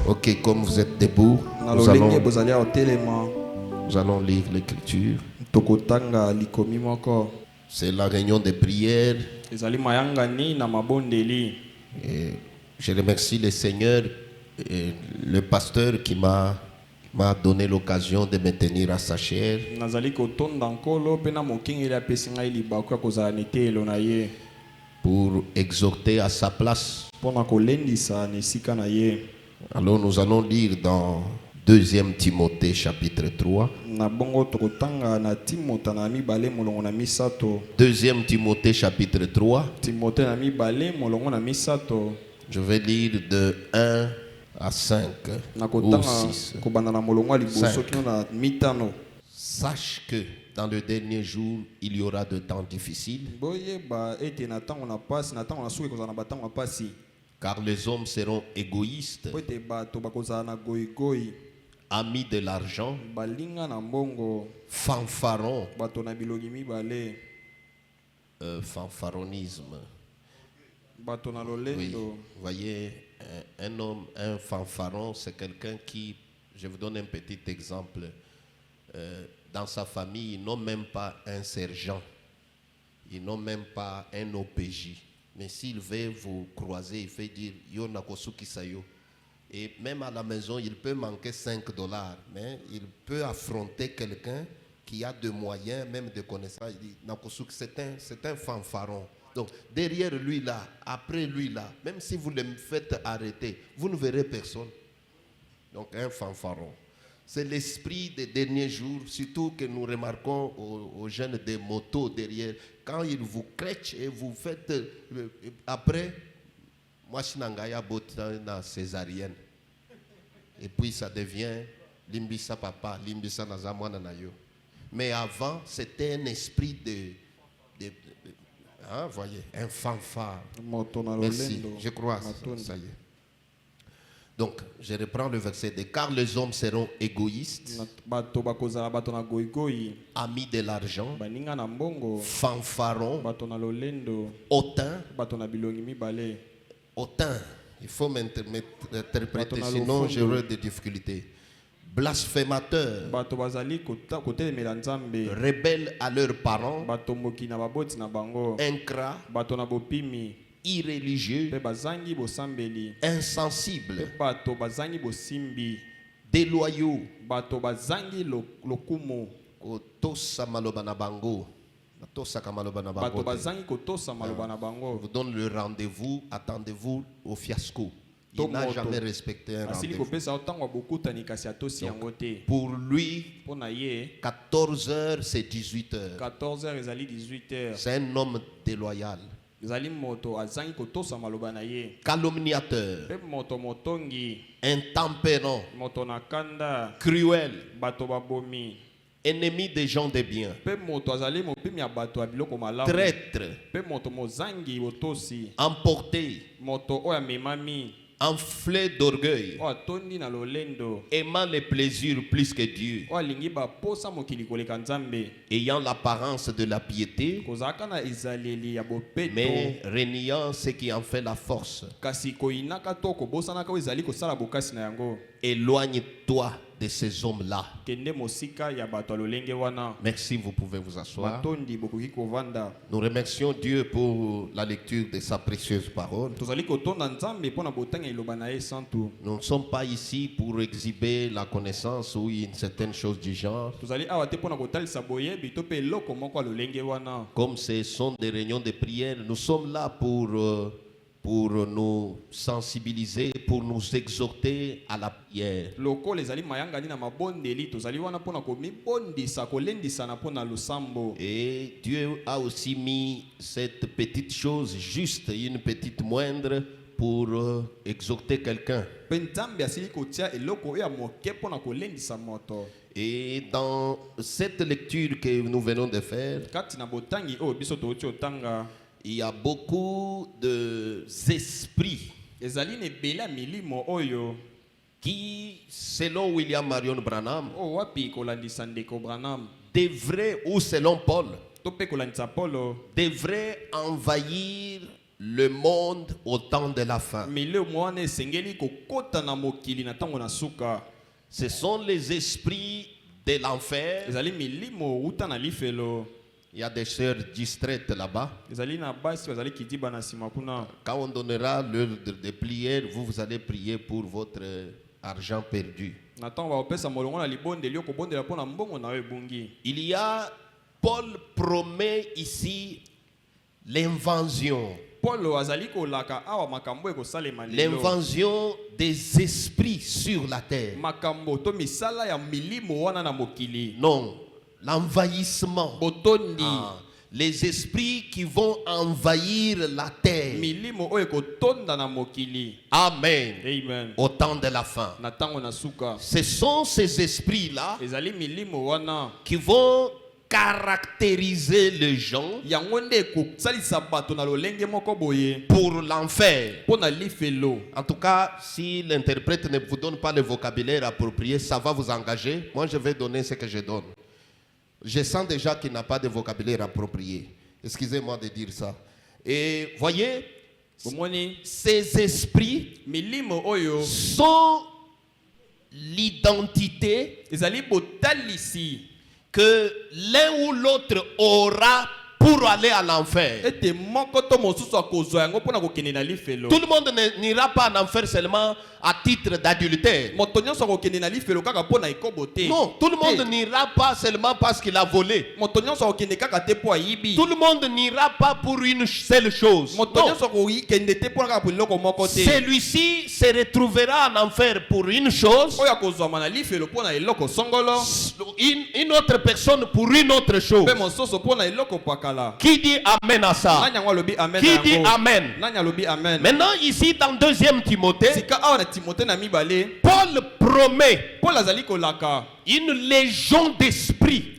Ok, comme vous êtes debout, nous allons lire l'écriture. C'est la réunion de prière. Et je remercie le Seigneur et le pasteur qui m'a donné l'occasion de me tenir à sa chair. Pour exhorter à sa place. Alors nous allons lire dans 2 Timothée chapitre 3. 2 Timothée chapitre 3. Je vais lire de 1 à 5 ou 6. 5. Sache que dans le dernier jour, il y aura de temps difficiles. Car les hommes seront égoïstes, amis de l'argent, fanfarons, fanfaronisme. Oui, vous voyez, un homme, un fanfaron, c'est quelqu'un qui, je vous donne un petit exemple, dans sa famille, ils n'ont même pas un sergent, ils n'ont même pas un OPJ. Mais s'il veut vous croiser, il fait dire yo nakosuki sayo. Et même à la maison, il peut manquer $5, mais il peut affronter quelqu'un qui a de moyens, même de connaissances. Il dit nakosuki, c'est un fanfaron. Donc derrière lui là, après lui là, même si vous le faites arrêter, vous ne verrez personne. Donc un fanfaron. C'est l'esprit des derniers jours, surtout que nous remarquons aux jeunes des motos derrière. Quand ils vous crèchent et vous faites après, moi je suis césarienne. Et puis ça devient limbisa papa, limbisa nazamwana na yo. Mais avant, c'était un esprit de hein, voyez, un fanfare. Merci, je crois, ça y est. Donc, je reprends le verset de car les hommes seront égoïstes, amis de l'argent, fanfarons, hautains. Hautain, il faut m'interpréter, sinon j'aurai des difficultés. Blasphémateurs, rebelles à leurs parents, ingrats, irréligieux, insensibles, déloyaux, vous donne le rendez-vous, attendez-vous au fiasco. Il n'a jamais respecté un rendez-vous. Donc, pour lui, 14h c'est 18h. C'est un homme déloyal. Calomniateur, intempérant, cruel, ennemi des gens de bien, traître, emporté, enflé d'orgueil, aimant les plaisirs plus que Dieu, ayant l'apparence de la piété, mais reniant ce qui en fait la force. Éloigne-toi de ces hommes-là. Merci, vous pouvez vous asseoir. Nous remercions Dieu pour la lecture de sa précieuse parole. Nous ne sommes pas ici pour exhiber la connaissance ou une certaine chose du genre. Comme ce sont des réunions de prière, nous sommes là pour nous sensibiliser, pour nous exhorter à la prière. Et Dieu a aussi mis cette petite chose juste, une petite moindre, pour exhorter quelqu'un. Et dans cette lecture que nous venons de faire, il y a beaucoup d'esprits qui, selon William Marion Branham, devraient, ou selon Paul, devraient envahir le monde au temps de la fin. Ce sont les esprits de l'enfer. Il y a des sœurs distraites là-bas. Quand on donnera l'heure de prière, vous allez prier pour votre argent perdu. Il y a, Paul promet ici l'invention. L'invention des esprits sur la terre. Non, l'envahissement. Les esprits qui vont envahir la terre. Amen. Amen. Au temps de la fin. Ce sont ces esprits-là qui vont caractériser les gens pour l'enfer. En tout cas, si l'interprète ne vous donne pas le vocabulaire approprié, ça va vous engager. Moi, je vais donner ce que je donne. Je sens déjà qu'il n'a pas de vocabulaire approprié. Excusez-moi de dire ça. Et voyez, ces esprits sont l'identité que l'un ou l'autre aura pour aller à l'enfer. Tout le monde n'ira pas en enfer seulement à titre d'adultère. Non, tout le monde n'ira pas seulement parce qu'il a volé. Tout le monde n'ira pas pour une seule chose. Celui-ci se retrouvera en enfer pour une chose. Une autre personne pour une autre chose. Qui dit amen à ça? Qui dit amen? Maintenant ici dans 2 Timothée, Paul promet une légion d'esprit.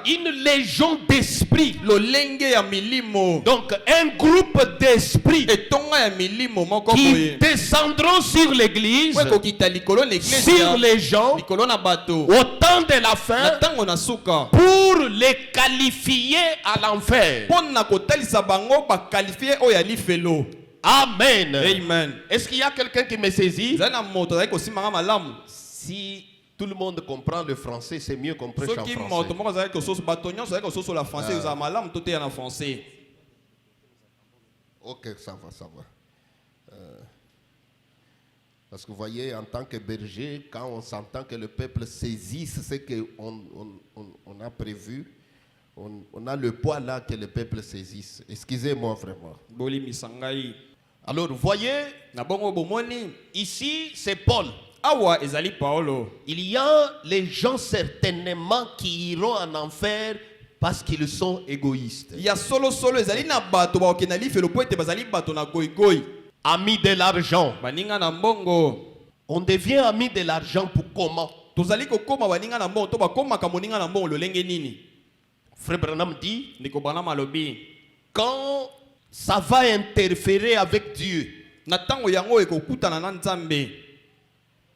Une légion d'esprit. Donc un groupe d'esprits qui descendront sur l'église, sur les gens, au temps de la fin, pour les qualifier à l'enfer. Amen. Amen. Est-ce qu'il y a quelqu'un qui me saisit? Si tout le monde comprend le français, c'est mieux qu'on prêche en français. Ok, ça va. Parce que vous voyez, en tant que berger, quand on s'entend que le peuple saisisse ce qu'on a prévu, on a le poids là que le peuple saisisse. Excusez-moi vraiment. Alors, vous voyez, ici, c'est Paul. Il y a les gens certainement qui iront en enfer parce qu'ils sont égoïstes. Amis de l'argent. On devient ami de l'argent pour comment? Frère Branham dit, quand ça va interférer avec Dieu,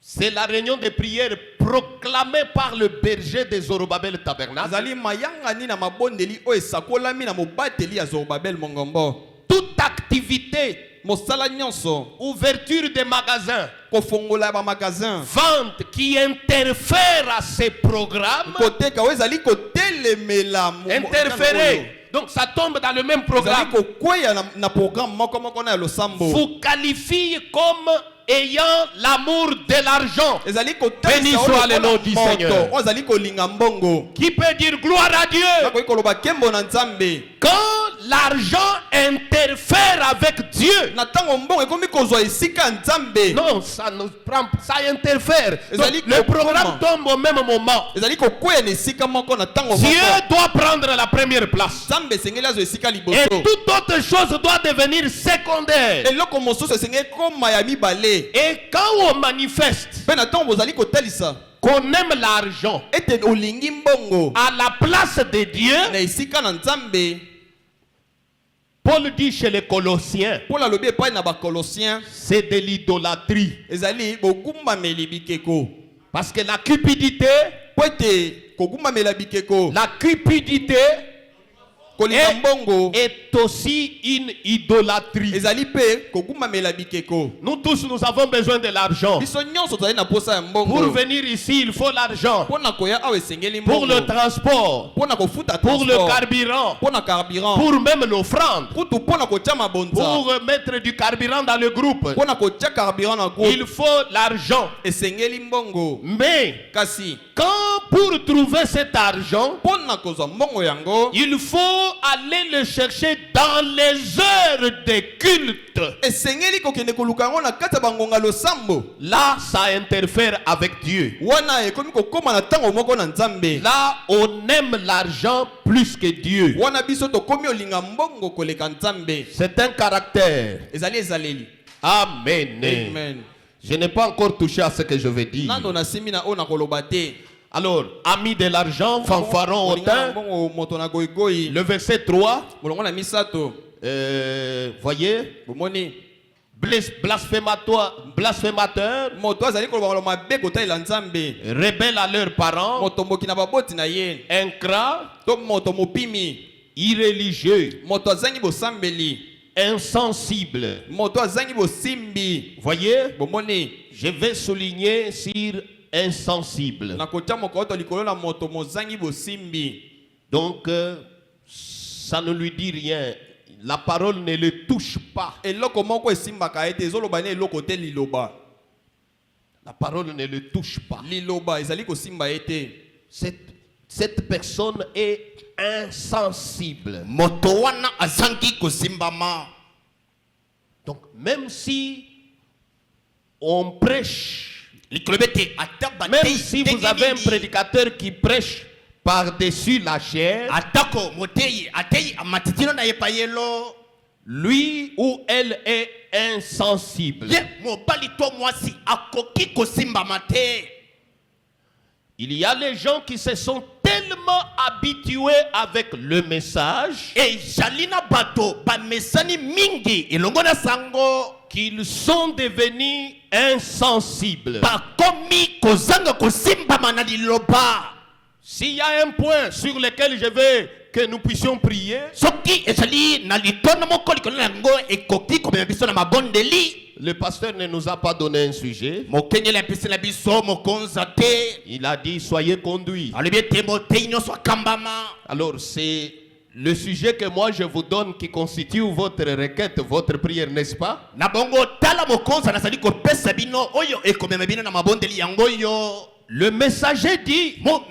c'est la réunion de prière proclamée par le berger des Zorobabel Tabernacle. Toute activité, ouverture des magasins, vente qui interfère à ces programmes, interférer. Donc ça tombe dans le même programme. Vous qualifiez comme ayant l'amour de l'argent. Béni soit le nom du Seigneur. Qui peut dire gloire à Dieu? Quand l'argent interfère avec Dieu, non, ça nous prend, ça interfère. Donc, le programme tombe au même moment. Dieu doit prendre la première place. Et toute autre chose doit devenir secondaire. Et quand on manifeste qu'on aime l'argent à la place de Dieu, Paul dit chez les Colossiens, c'est de l'idolâtrie. Parce que la cupidité est aussi une idolâtrie. Nous tous, nous avons besoin de l'argent. Pour venir ici, il faut l'argent. Pour le transport, pour le carburant, pour même l'offrande, pour mettre du carburant dans le groupe. Il faut l'argent. Mais quand pour trouver cet argent, il faut aller le chercher dans les heures de culte. Là, ça interfère avec Dieu. Là, on aime l'argent plus que Dieu. C'est un caractère. Amen. Amen. Je n'ai pas encore touché à ce que je vais dire. Alors, amis de l'argent, fanfaron hautain. Le verset 3. Voyez, blasphémateur, rebelle à leurs parents, incrat, irréligieux, insensible. Voyez, je vais souligner sur insensible. Donc, ça ne lui dit rien. La parole ne le touche pas. La parole ne le touche pas. Cette personne est insensible. Donc, même si on prêche, même si vous avez un prédicateur qui prêche par-dessus la chair, lui ou elle est insensible. Il y a les gens qui se sont tellement habitués avec le message qu'ils sont devenus insensibles. S'il y a un point sur lequel je veux que nous puissions prier, le pasteur ne nous a pas donné un sujet. Il a dit soyez conduits. Alors c'est le sujet que moi je vous donne qui constitue votre requête, votre prière, n'est-ce pas? Le messager dit, nous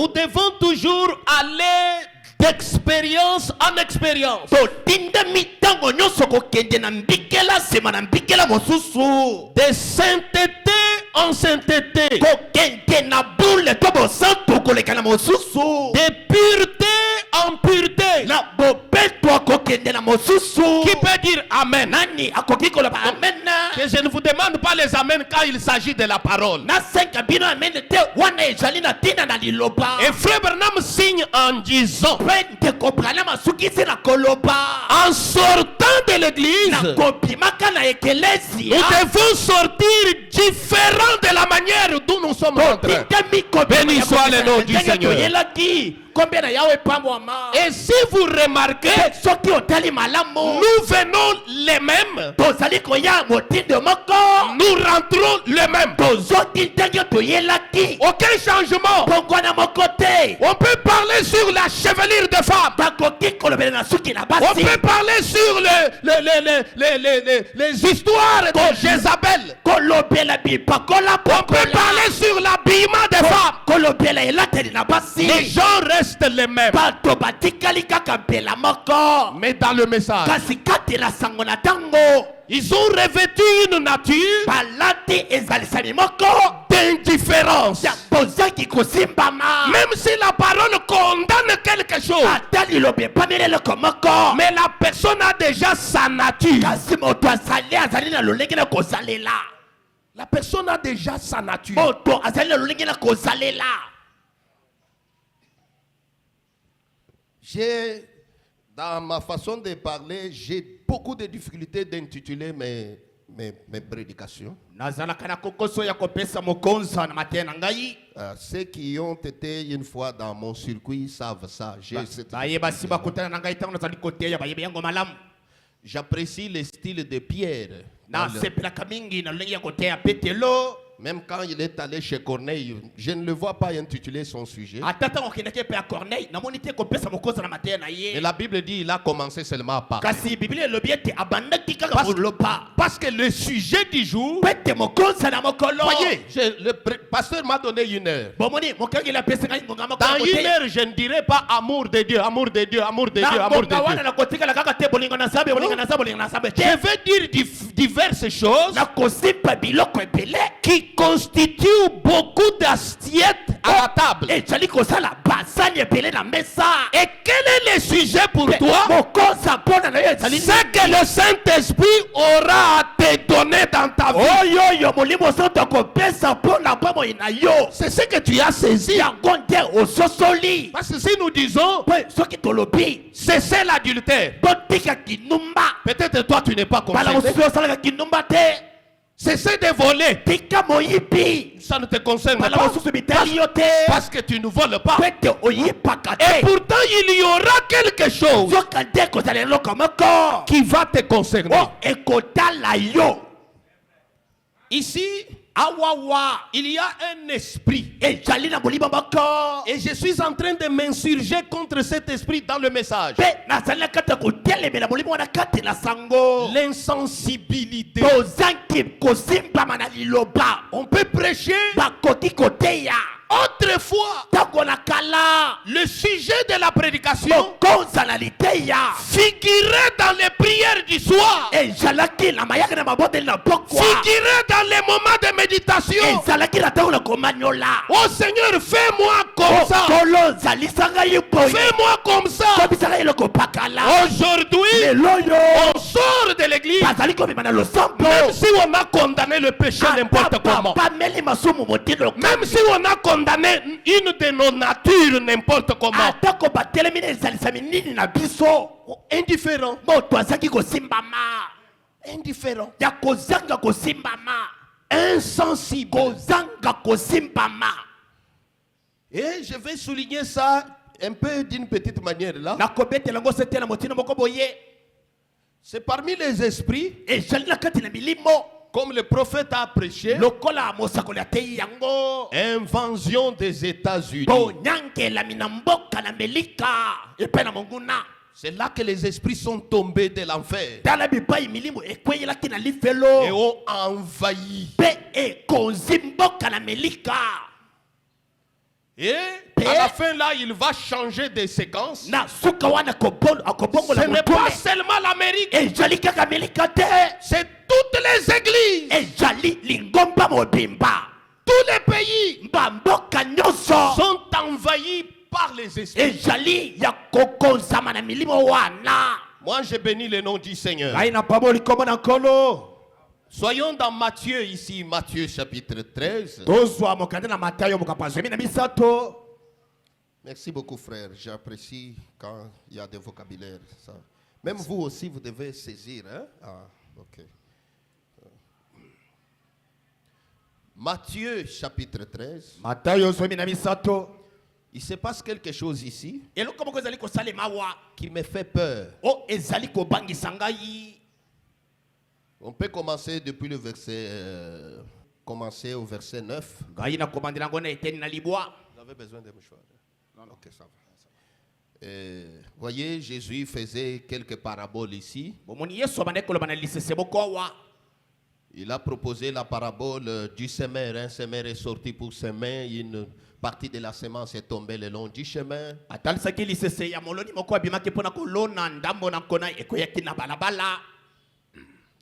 devons toujours aller d'expérience en expérience, de sainteté en sainteté, de pureté en pureté. Qui peut dire Amen? Que je ne vous demande pas les Amen quand il s'agit de la parole. Et Frère Branham signe en disant, en sortant de l'église, nous devons sortir différents de la manière dont nous sommes rentrés. Béni soit le nom du Seigneur. Et si vous remarquez, nous venons les mêmes, nous rentrons les mêmes. Aucun changement. On peut parler sur la chevelure de femme. On peut parler sur les histoires de Jézabel. On peut parler sur l'habillement des femmes. Les gens restent les mêmes. Mais dans le message, ils ont revêtu une nature d'indifférence. Même si la parole condamne quelque chose, mais la personne a déjà sa nature. La personne a déjà sa nature. Dans ma façon de parler, j'ai beaucoup de difficultés d'intituler mes prédications. Ceux qui ont été une fois dans mon circuit savent ça. J'apprécie le style de Pierre. Même quand il est allé chez Corneille, je ne le vois pas intituler son sujet. Mais la Bible dit qu'il a commencé seulement à parler. Parce que le sujet du jour, voyez, le pasteur m'a donné 1 heure. Dans 1 heure, je ne dirai pas amour de Dieu, amour de Dieu, amour de Dieu, amour de Dieu. Je vais dire diverses choses qui constituent beaucoup d'assiettes à la table. Et quel est le sujet pour toi? C'est que le Saint-Esprit aura à te donner dans ta vie. C'est ce que tu as saisi. Parce que si nous disons cessez l'adultère, peut-être toi tu n'es pas concerné. Cessez de voler. Ça ne te concerne pas. Parce que tu ne voles pas. Et pourtant, il y aura quelque chose qui va te concerner. Ici, il y a un esprit. Et je suis en train de m'insurger contre cet esprit dans le message. L'insensibilité. On peut prêcher. Autrefois, le sujet de la prédication figurait dans les prières du soir, figurait dans les moments de méditation. Oh Seigneur, fais-moi comme ça. Fais-moi comme ça. Aujourd'hui, on sort de l'église, même si on a condamné le péché n'importe comment, même si on a condamné une de nos natures n'importe comment, indifférent, indifférent, insensible. Et je vais souligner ça un peu d'une petite manière là. C'est parmi les esprits, comme le prophète a prêché, invasion des États-Unis. C'est là que les esprits sont tombés de l'enfer et ont envahi. Et à la fin là, il va changer de séquence. Ce n'est pas seulement l'Amérique, c'est toutes les églises, tous les pays sont envahis par les esprits. Moi je bénis le nom du Seigneur. Soyons dans Matthieu ici, Matthieu chapitre 13. Merci beaucoup frère, j'apprécie quand il y a des vocabulaires. Ça. Même vous aussi, vous devez saisir. Hein? Ah, ok. Matthieu chapitre 13. Il se passe quelque chose ici qui me fait peur. On peut commencer depuis le verset, commencer au verset 9. Vous avez besoin de mouchoirs? Non, ok, ça va. Voyez, Jésus faisait quelques paraboles ici. Il a proposé la parabole du semeur. Un semeur est sorti pour semer. Une partie de la semence est tombée le long du chemin.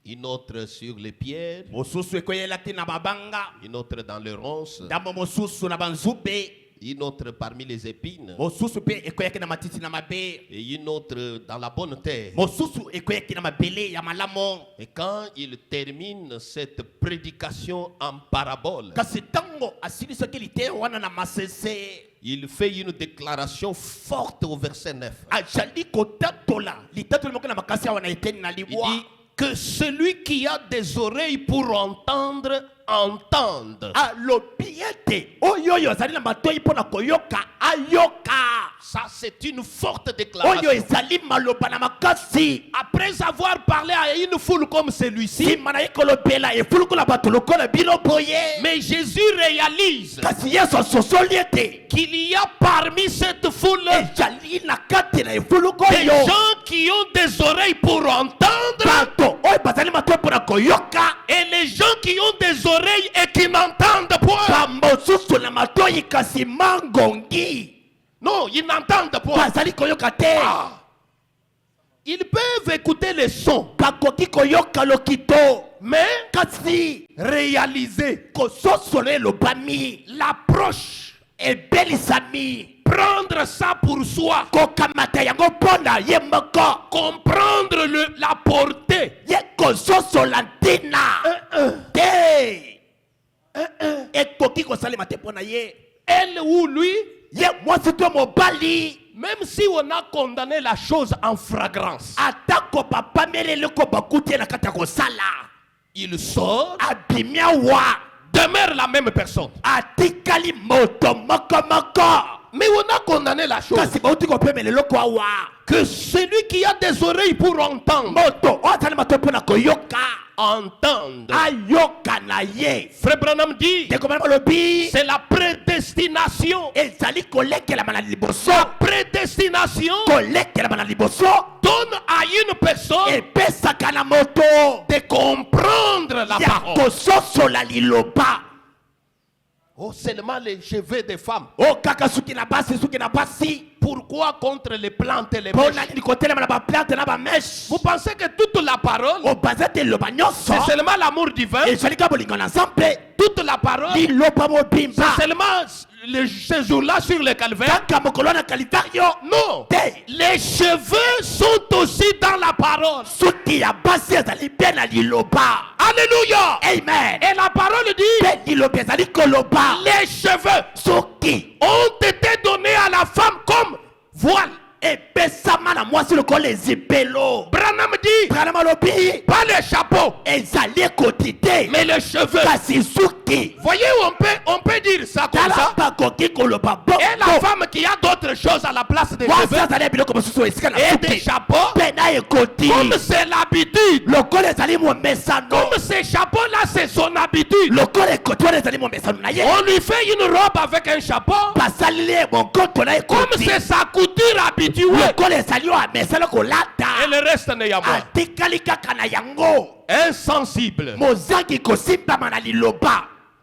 Une autre sur les pierres. Une autre dans les ronces. Une autre parmi les épines. Et une autre dans la bonne terre. Et quand il termine cette prédication en parabole, il fait une déclaration forte au verset 9. Il dit, Que celui qui a des oreilles pour entendre, entende. Ça, c'est une forte déclaration. Après avoir parlé à une foule comme celui-ci, mais Jésus réalise qu'il y a parmi cette foule des gens qui ont des oreilles pour entendre et les gens qui ont des oreilles et qui n'entendent point. Non, ils n'entendent point. Ils peuvent écouter les sons, mais réaliser l'approche et prendre ça pour soi, comprendre la portée. Elle ou lui, même si on a condamné la chose en fragrance, il sort, demeure la même personne. Mais on a condamné la chose. Que celui qui a des oreilles pour entendre, entende. Frère Branham dit, c'est la prédestination. La prédestination donne à une personne de comprendre la parole. Oh, seulement les cheveux des femmes. Pourquoi contre les plantes et les mèches? Vous pensez que toute la parole, c'est seulement l'amour divin? Toute la parole, c'est seulement ces jours-là sur le calvaire? Non. Les cheveux sont aussi dans la parole. Alléluia. Amen. Et la parole dit, les cheveux ont été donnés à la femme comme voile. Branham dit, pas les chapeaux, mais les cheveux. Voyez, on peut dire ça comme ça. Et la femme qui a d'autres choses à la place des cheveux et des chapeaux, comme c'est l'habitude, comme ces chapeaux-là, c'est son habitude, on lui fait une robe avec un chapeau, comme c'est sa couture habituelle. Et le reste n'est à moi. Insensible.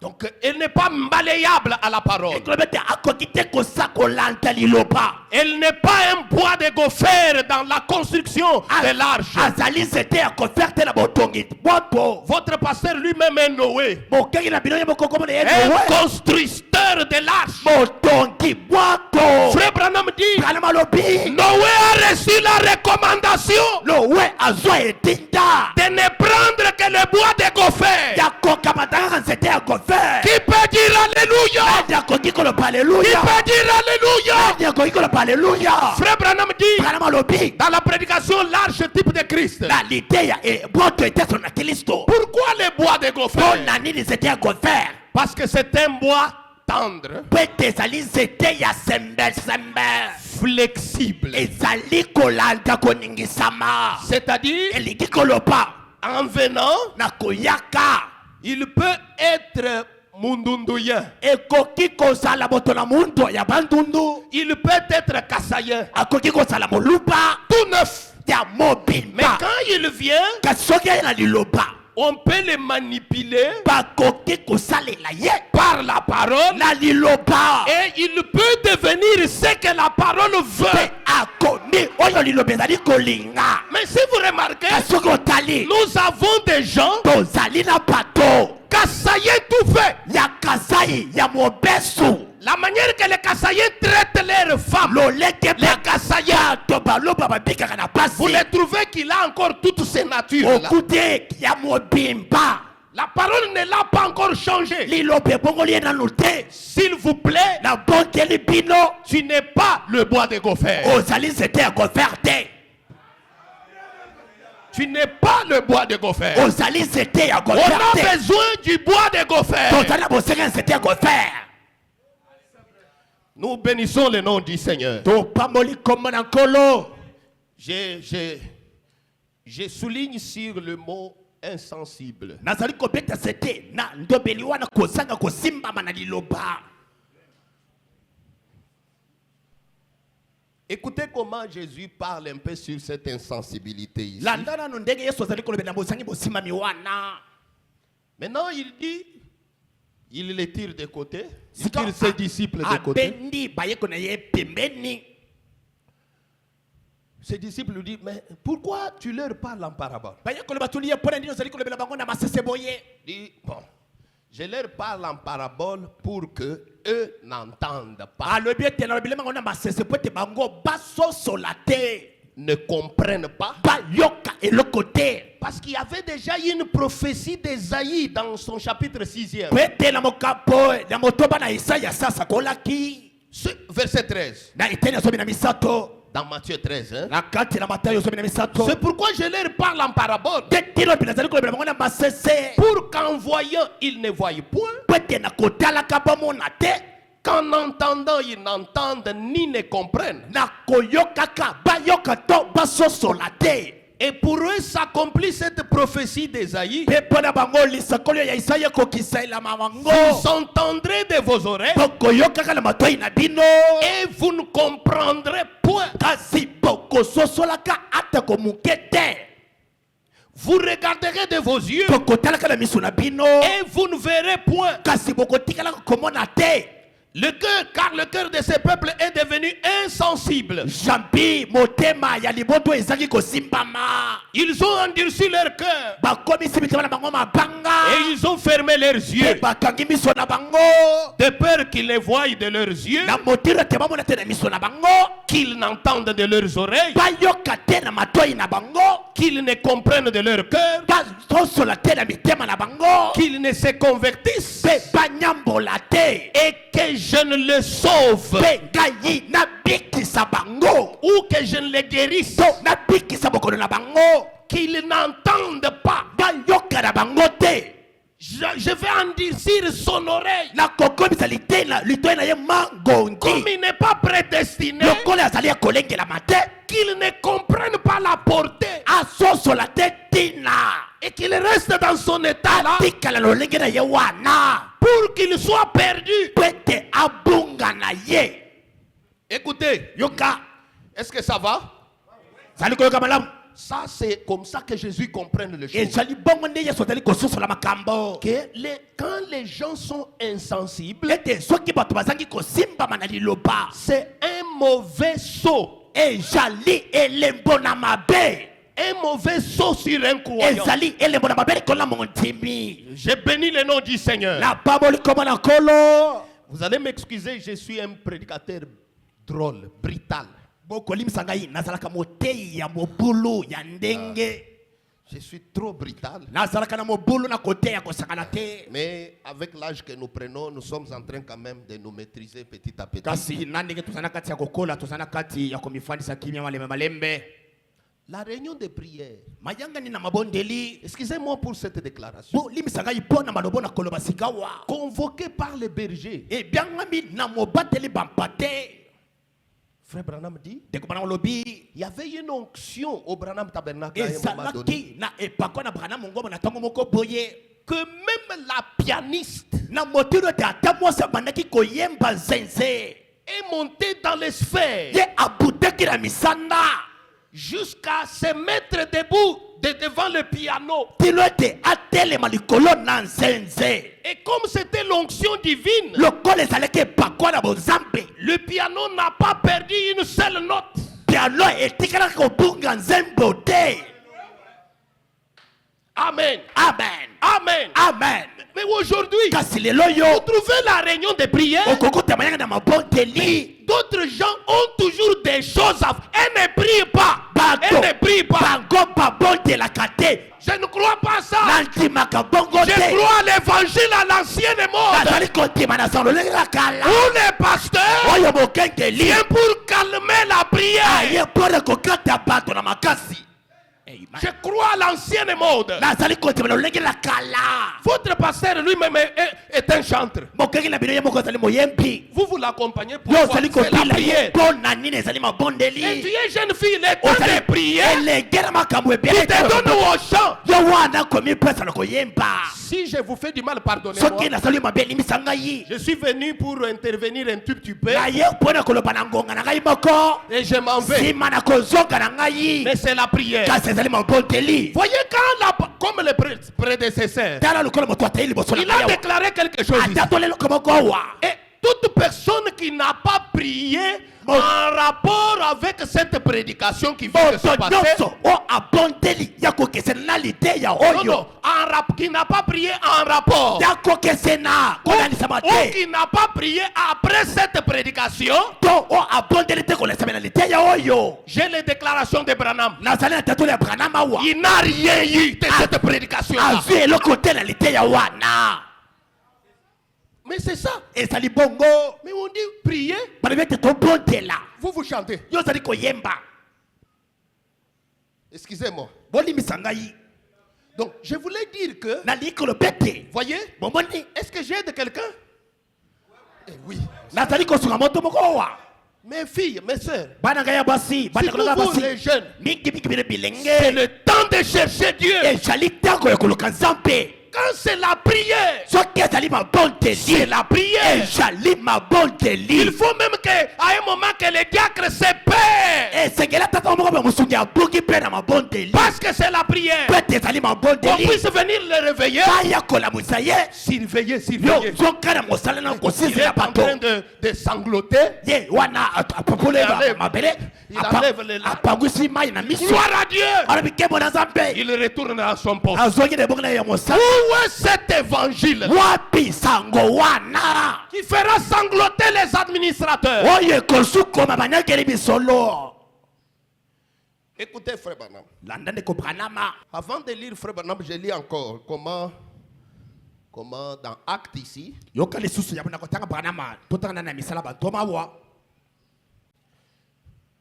Donc, elle n'est pas malléable à la parole. Elle n'est pas un bois de gopher dans la construction de l'arche. Votre pasteur lui-même est Noé, un constructeur de l'arche. Frère Branham dit, Noé a reçu la recommandation de ne prendre que le bois de gopher. Qui peut dire Alléluia? Qui peut dire Alléluia? Frère Branham dit, dans la prédication large type de Christ, pourquoi le bois de gopher? Parce que c'est un bois tendre, flexible, c'est-à-dire en venant, il peut être mundunduyen, il peut être kassayen, tout neuf. Mais quand il vient, on peut le manipuler par la parole et il peut devenir ce que la parole veut. Mais si vous remarquez, nous avons des gens kassaïens tout fait. La manière que les kassaïens traitent leurs femmes, les kassaïens, vous les trouvez qu'il a encore toutes ces natures là. La parole ne l'a pas encore changé. S'il vous plaît, tu n'es pas le bois de gopher. Tu n'es pas le bois de Gopher. On a besoin du bois de Gopher. Nous bénissons le nom du Seigneur. Je souligne sur le mot insensible. Écoutez comment Jésus parle un peu sur cette insensibilité ici. Maintenant, il dit, il les tire de côté, il tire ses disciples de côté. Ses disciples lui disent, mais pourquoi tu leur parles en parabole? Il dit, bon, je leur parle en parabole pour que eux n'entendent pas. Ne comprennent pas. Parce qu'il y avait déjà une prophétie d'Ésaïe dans son chapitre 6e. Verset 13. Dans Matthieu 13. Hein? C'est pourquoi je leur parle en parabole. Pour qu'en voyant, ils ne voient point. Qu'en entendant, ils n'entendent ni ne comprennent. Et pour eux s'accomplit cette prophétie d'Ésaïe. Vous entendrez de vos oreilles et vous ne comprendrez point. Vous regarderez de vos yeux et vous ne verrez point. Le cœur, car le cœur de ce peuple est devenu insensible. Ils ont endurci leur cœur et ils ont fermé leurs yeux de peur qu'ils ne voient de leurs yeux, qu'ils n'entendent de leurs oreilles, qu'ils ne comprennent de leur cœur, qu'ils ne se convertissent et que je ne le sauve ou que je ne le guérisse, qu'ils n'entendent pas. Je vais endurcir son oreille. Comme il n'est pas prédestiné, qu'il ne comprenne pas la portée et qu'il reste dans son état là pour qu'il soit perdu. Écoutez, est-ce que ça va? Ça, c'est comme ça que Jésus comprenne le choses. Quand les gens sont insensibles, c'est un mauvais sceau. Un mauvais sceau sur un croyant. Je bénis le nom du Seigneur. Vous allez m'excuser, je suis un prédicateur drôle, brutal. Je suis trop brutal. Mais avec l'âge que nous prenons, nous sommes en train quand même de nous maîtriser petit à petit. La réunion de prière. Excusez-moi pour cette déclaration. Convoquée par les bergers. Frère Branham dit, il y avait une onction au Branham Tabernacle à un moment donné, que même la pianiste est montée dans les sphères jusqu'à se mettre debout devant le piano. Et comme c'était l'onction divine, le piano n'a pas perdu une seule note. Amen. Amen. Amen. Amen. Mais aujourd'hui, vous trouvez la réunion de prière. D'autres gens ont toujours des choses à faire. Elles ne prient pas. Elles ne prient pas. Je ne crois pas à ça. Je crois à l'évangile à l'ancienne mode. Où les pasteurs viennent pour calmer la prière. Je crois à l'ancienne mode. Votre pasteur lui-même est un chanteur. Vous l'accompagnez pour c'est la prière. Et tu es jeune fille, le temps de prier. Il te donne au chant. Si je vous fais du mal, pardonnez-moi. Je suis venu pour intervenir un tout petit peu. Et je m'en vais. Mais c'est la prière. Voyez quand, comme le prédécesseur, il a déclaré quelque chose ici. Et toute personne qui n'a pas prié en rapport avec cette prédication qui vient de se passer, qui n'a pas prié en rapport, ou qui n'a pas prié après cette prédication, j'ai les déclarations de Branham. Il n'a rien eu de cette prédication. Mais c'est ça. Mais on dit prier. Vous vous chantez. Excusez-moi. Donc je voulais dire que, voyez, est-ce que j'aide quelqu'un? Oui. Mes filles, mes soeurs, surtout vous les jeunes, c'est le temps de chercher Dieu. Quand c'est la prière, c'est la prière. Il faut même qu'à un moment que les diacres se paient. Parce que c'est la prière. On puisse venir le réveiller. Surveiller. Il est en train de sangloter. Il enlève les larmes. Gloire à Dieu. Il retourne à son poste. Où est cet évangile qui fera sangloter les administrateurs? Écoutez, frère Branham. Avant de lire frère Branham, je lis encore comment dans Actes ici,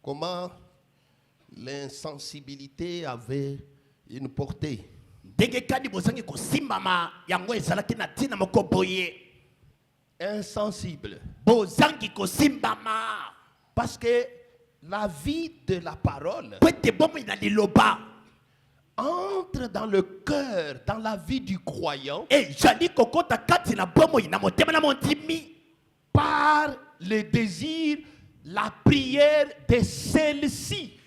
comment l'insensibilité avait une portée. Insensible. Parce que la vie de la parole entre dans le cœur, dans la vie du croyant, par le désir, la prière de celle-ci.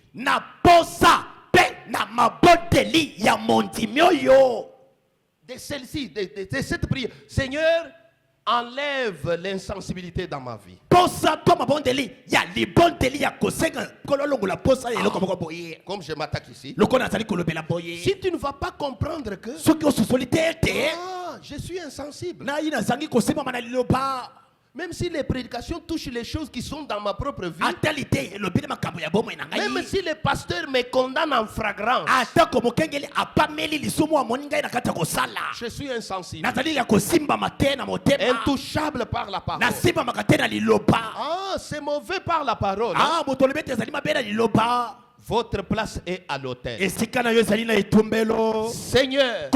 De celle-ci, de cette prière. Seigneur, enlève l'insensibilité dans ma vie. Comme je m'attaque ici. Si tu ne vas pas comprendre que je suis insensible. Même si les prédications touchent les choses qui sont dans ma propre vie, même si les pasteurs me condamnent en flagrance, je suis insensible, intouchable par la parole. C'est mauvais par la parole. Votre place est à l'autel. Seigneur,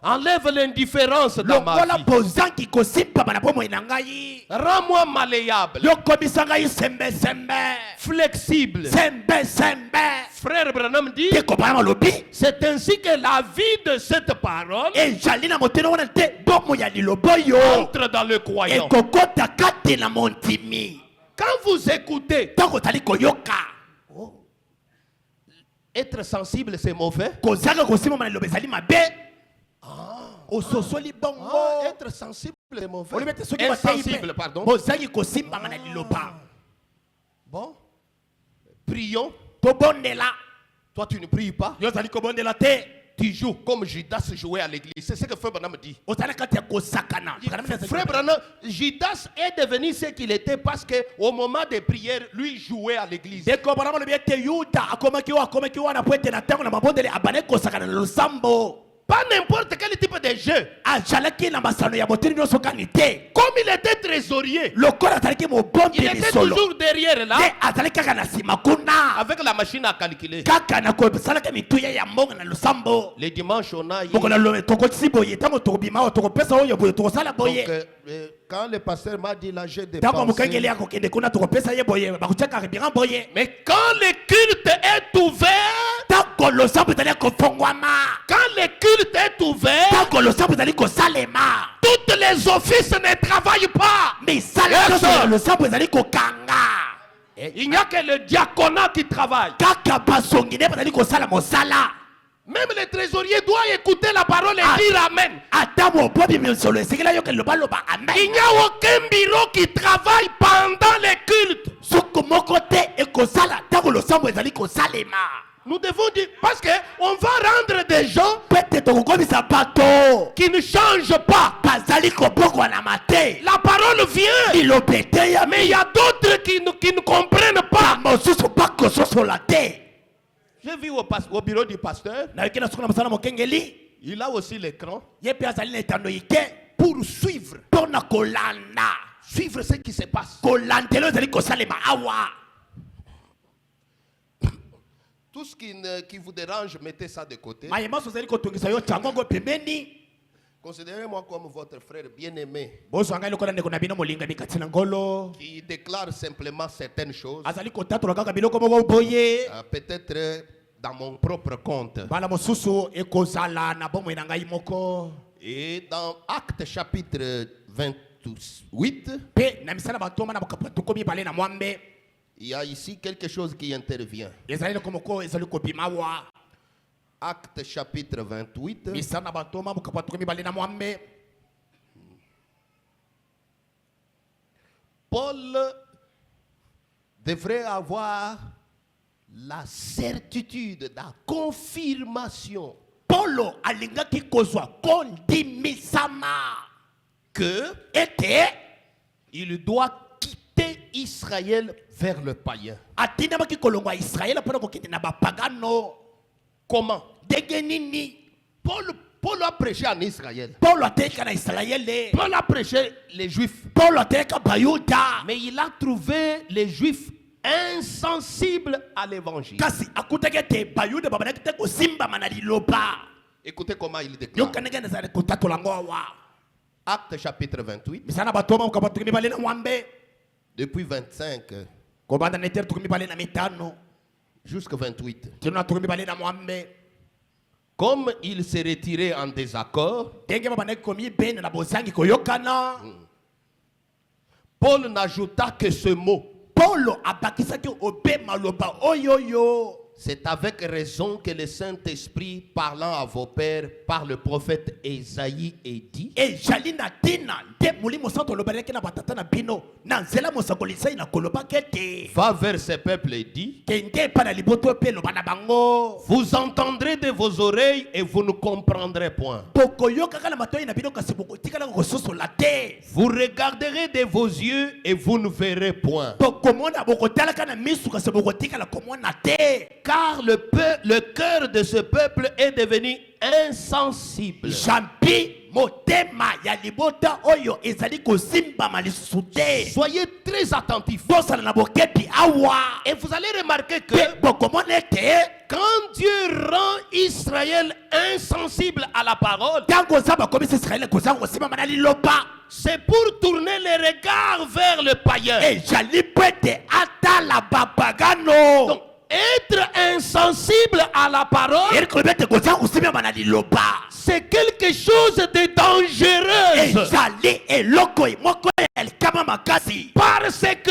enlève l'indifférence dans ma vie. Rends-moi malléable, flexible. Frère Branham dit, c'est ainsi que la vie de cette parole entre dans le croyant. Quand vous écoutez, être sensible c'est mauvais. Être sensible est mauvais. Insensible, pardon. Bon, prions. Toi tu ne pries pas. Tu joues comme Judas jouait à l'église. C'est ce que Frère Branham dit. Frère Branham, Judas est devenu ce qu'il était parce qu'au moment des prières, lui jouait à l'église. Pas n'importe quel type de jeu. Comme il était trésorier, il était toujours derrière là, avec la machine à calculer. Les dimanches, on a quand le pasteur m'a dit là, j'ai dépensé. Mais quand le culte est ouvert, quand le culte est ouvert, toutes les offices ne travaillent pas. Il n'y a que le diaconat qui travaille. Même le trésorier doit écouter la parole et dire Amen. Il n'y a aucun bureau qui travaille pendant les cultes. Nous devons dire, parce qu'on va rendre des gens qui ne changent pas. La parole vient, mais il y a d'autres qui ne comprennent pas. J'ai vu au bureau du pasteur, il a aussi l'écran pour suivre ce qui se passe. Tout ce qui vous dérange, mettez ça de côté. Considérez-moi comme votre frère bien-aimé qui déclare simplement certaines choses, peut-être dans mon propre compte. Et dans Actes chapitre 28, il y a ici quelque chose qui intervient. Actes chapitre 28. Paul devrait avoir la certitude, la confirmation que il doit quitter Israël vers le païen. Comment? Paul a prêché en Israël. Paul a prêché les Juifs. Mais il a trouvé les Juifs insensibles à l'évangile. Écoutez comment il déclare. Actes chapitre 28. Depuis 25 jusqu'à 28. Comme il s'est retiré en désaccord, Paul n'ajouta que ce mot. C'est avec raison que le Saint-Esprit, parlant à vos pères par le prophète Ésaïe, est dit: va vers ces peuples et dit: vous entendrez de vos oreilles et vous ne comprendrez point. Vous regarderez de vos yeux et vous ne verrez point. Car le cœur de ce peuple est devenu insensible. Soyez très attentifs. Et vous allez remarquer que quand Dieu rend Israël insensible à la parole, c'est pour tourner les regards vers le païen. Donc, être insensible à la parole, c'est quelque chose de dangereux. Parce que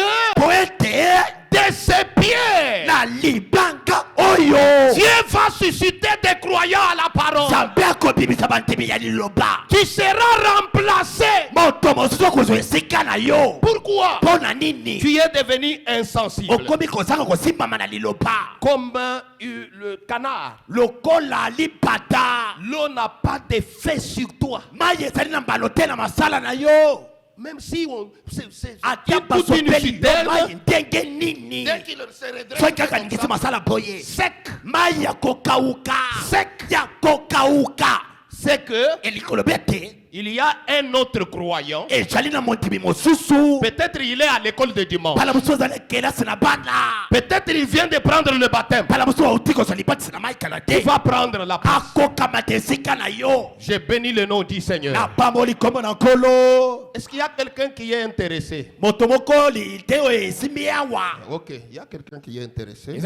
de ses pieds, Dieu va susciter des croyants à la parole. Tu seras remplacé. Pourquoi? Tu es devenu insensible. Comme le canard. L'eau n'a pas d'effet sur toi. Même si on c'est toute une citerne, dès qu'il se redresse, sec. c'est que il y a un autre croyant. Peut-être il est à l'école de dimanche. Peut-être il vient de prendre le baptême. Il va prendre la place. J'ai béni le nom du Seigneur. Est-ce qu'il y a quelqu'un qui est intéressé? Ok, il y a quelqu'un qui est intéressé.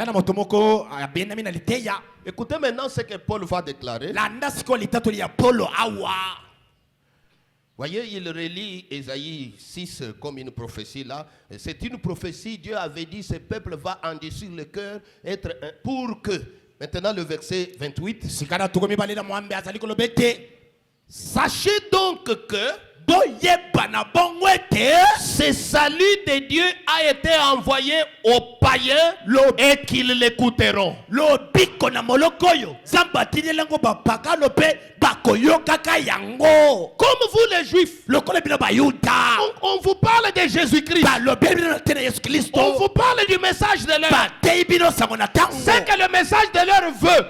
Écoutez maintenant ce que Paul va déclarer. Voyez, il relie Ésaïe 6 comme une prophétie là. C'est une prophétie. Dieu avait dit, ce peuple va endurcir le cœur, être pour que. Maintenant le verset 28. Sachez donc que ce salut de Dieu a été envoyé aux païens et qu'ils l'écouteront. Comme vous les Juifs, on vous parle de Jésus-Christ. On vous parle du message de l'heure. C'est que le message de l'heure veut.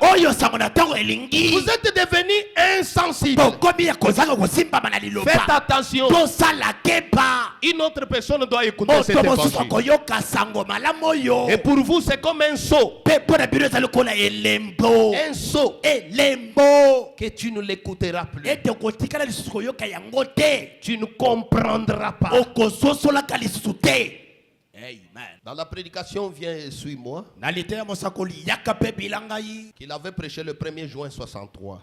Vous êtes devenus insensibles. Faites attention. Une autre personne doit écouter cette évangile. Et pour vous, c'est comme un sceau. Un sceau que tu ne l'écouteras plus. Tu ne comprendras pas. Dans la prédication, viens et suis-moi, qu'il avait prêché le 1er juin 63.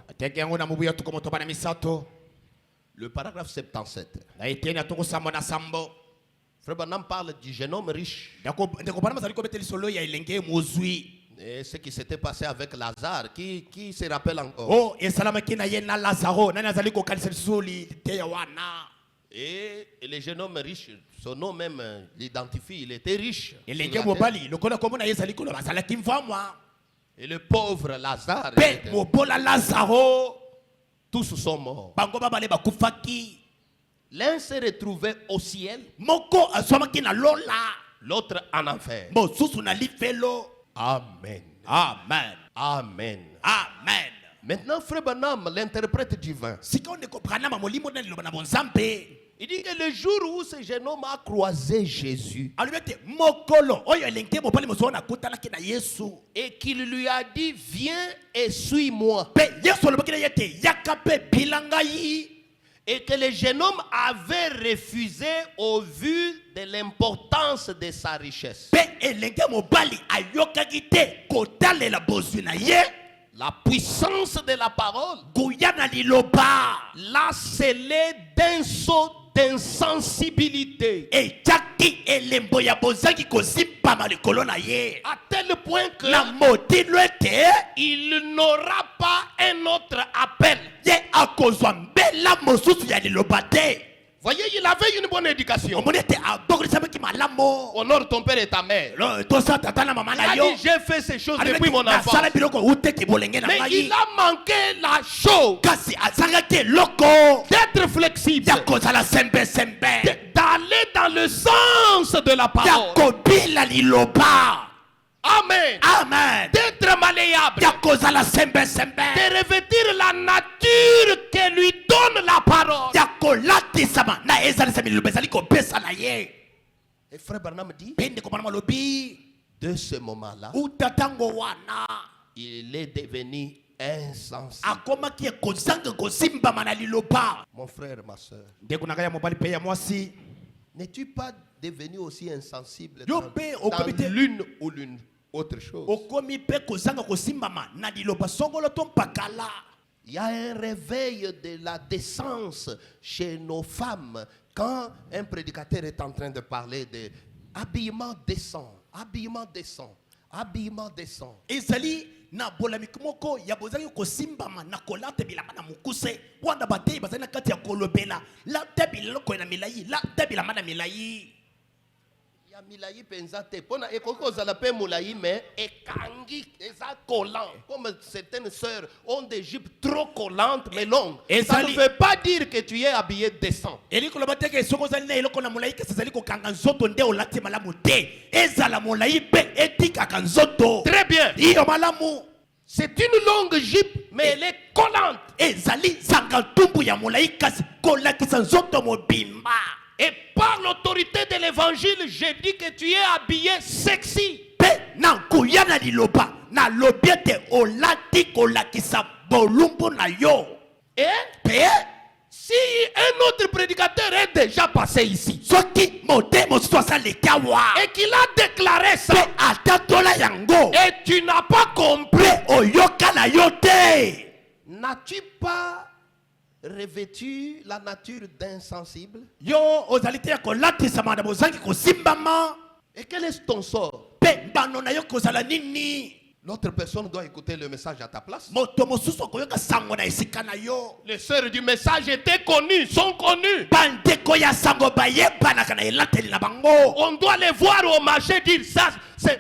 Le paragraphe 77. Frère Branham parle du jeune homme riche. Et ce qui s'était passé avec Lazare, qui se rappelle encore? Et le jeune homme riche, son nom même l'identifie, il était riche. Et le pauvre Lazare, tous sont morts. L'un s'est retrouvé au ciel, l'autre en enfer. Amen. Amen. Amen. Amen. Maintenant, Frère Branham, l'interprète divin, il dit que le jour où ce jeune homme a croisé Jésus et qu'il lui a dit viens et suis-moi, et que le jeune homme avait refusé au vu de l'importance de sa richesse, la puissance de la parole l'a scellé d'un saut d'insensibilité, à tel point que il n'aura pas un autre appel. Voyez, il avait une bonne éducation. Honore ton père et ta mère. Il a dit, j'ai fait ces choses depuis mon enfance. Mais il a manqué la chose d'être flexible, d'aller dans le sens de la parole. Amen. Amen. D'être malléable, de revêtir la nature que lui donne la parole. Et Frère Branham dit, de ce moment-là, il est devenu insensible. Mon frère, ma soeur, n'es-tu pas devenu aussi insensible dans l'une ou l'une autre chose? Il y a un réveil de la décence chez nos femmes quand un prédicateur est en train de parler de habillement décent, habillement décent, habillement décent. na bolamiki moko ya bozali kosimbama na kolate bilamba na mukuse wanda batei bazali na kati ya kolobela la tabila loko na milayi la tabila mana milayi ya milayi penza te pona ekoko za la pe mulayi mais ekangi eza collant comme certaines sœurs ont des jupes trop collantes mais longues. Ça ne veut pas dire que tu es habillé décent. Eliko lobateke soko zali na eloko na mulayi ke zali ko kanga nzoto nde olati malamu te ezala mulayi pe etika kanzoto. Très bien. Iyo malamu. C'est une longue jupe, mais elle est collante. ezali zanga ntumbu ya molai kasi kolakisa nzoto mobimba. Et par l'autorité de l'évangile, je dis que tu es habillé sexy. Pe na nkuya na liloba na lobi ete olati kolakisa bolumbu na yo. Et Pe si un autre prédicateur est déjà passé ici soki mote mosusu asaleki awa et qu'il a déclaré ça, pe atatola yango et tu n'as pas compris, pe oyoka na yo te, N'as-tu pas revêtu la nature d'insensible? yo ozali te ya kolatisama na bozangi kosimbama. Et quel est ton sort? Pe mbano na yo kozala nini? L'autre personne doit écouter le message à ta place. Moto mosusu akoyoka sango na esika na yo. les sœurs du message étaient connues, sont connues. Bandeko ya sango bayebanaka na elateli na bango. On doit les voir au marché dire ça.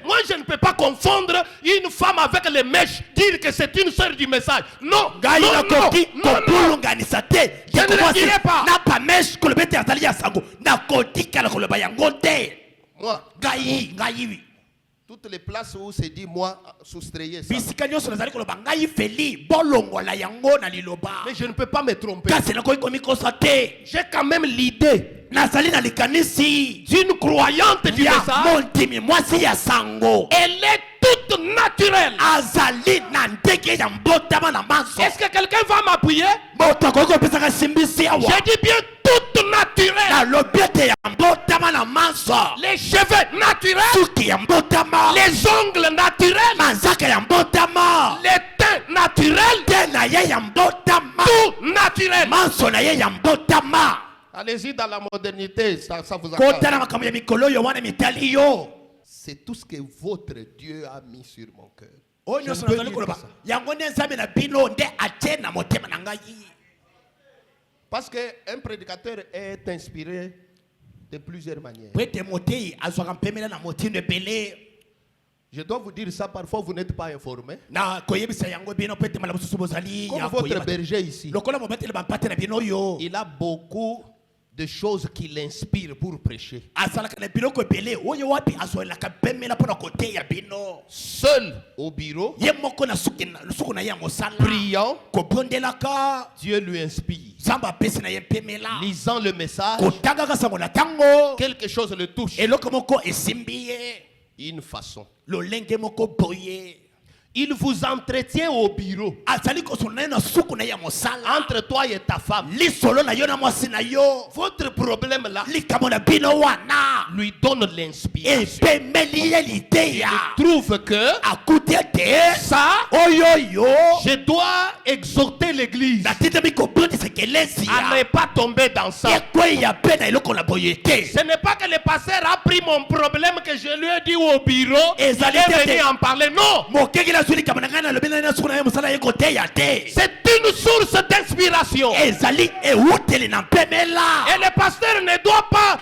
Moi, je ne peux pas confondre une femme avec les mèches, dire que c'est une sœur du message. Non, Ngai non, nakoki non, non, non. kopulunganisa te. Je ne le dirai pas. Na pamesh koloba ete azali ya sango nakotikala koloba yango te. Moi, Ngai toutes les places où c'est dit moi, soustrayez ça. bisika nyonso nazali koloba ngai feli bolongola yango na liloba. Mais je ne peux pas me tromper. Kasi nakoki komikosa te. J'ai quand même l'idée Nazali na likanisi d'une croyante du ya message. mondimi mwasi ya sango. Elle est toute naturelle. Azali na ndenge ya mbotama na maso. Est-ce que quelqu'un va m'appuyer? Moto akoki kopesaka simbisi awa. J'ai dit bien toute naturelle. Nalobi ete ya mbotama na maso. Les cheveux naturels, Suki ya mbotama. les ongles naturels, Manzaka ya mbotama. les teints naturels, Te na ye ya mbotama. tout naturel. Manso na ye ya mbotama. Allez-y dans la modernité, ça vous Kota accorde. na makambo ya mikolo yo wana mitali yo. C'est tout ce que votre Dieu a mis sur mon cœur. Oyo Je nyonso ne peux nazali dire koloba. que ça. Yango nde nzambe na bino nde atie na motema na ngai. Parce qu'un prédicateur est inspiré de plusieurs manières. Po ete motei azwaka mpemela na motindo ebele. Je dois vous dire ça, parfois vous n'êtes pas informé. Na koyebisa yango bino po ete malamu susu bozali Comme ya votre koyeba. berger ici, Lokola mobateli bampate na bino yo. il a beaucoup de choses qui l'inspirent pour prêcher. Asalaka na biloko ebele oyo wapi azwelaka mpemela mpo na koteya bino. Seul au bureau, Ye moko na suku na ye ya mosala. priant, Kobondelaka. Dieu lui inspire. Nzambe apesi na ye mpemela. Lisant le message, Kotangaka sango na ntango. quelque chose le touche. Eloko moko esimbi ye. Une façon. Lolenge moko boye. Il vous entretient au bureau. Azali kosona na suku na ye ya mosala. Entre toi et ta femme, Lisolo na yo na mwasi na yo. votre problème là Likambo na bino wana. lui donne l'inspiration. Epemeli ye liteya. Trouve que Akuti ete. ça, Oyo. je dois exhorter l'église Natindami kobondisa ekelesi à ne ya. pas tomber dans ça. Ekwei ya pe na eloko na boye te. Ce n'est pas que le pasteur a pris mon problème que je lui ai dit au bureau et il Ezali est te venu te. en parler. Non, Mokeki na zwi likambo na ngai nalobi na ye na suku na ye mosala ye koteya te. c'est une source d'inspiration. Ezali ewuteli na mpemela. Et le pasteur ne doit pas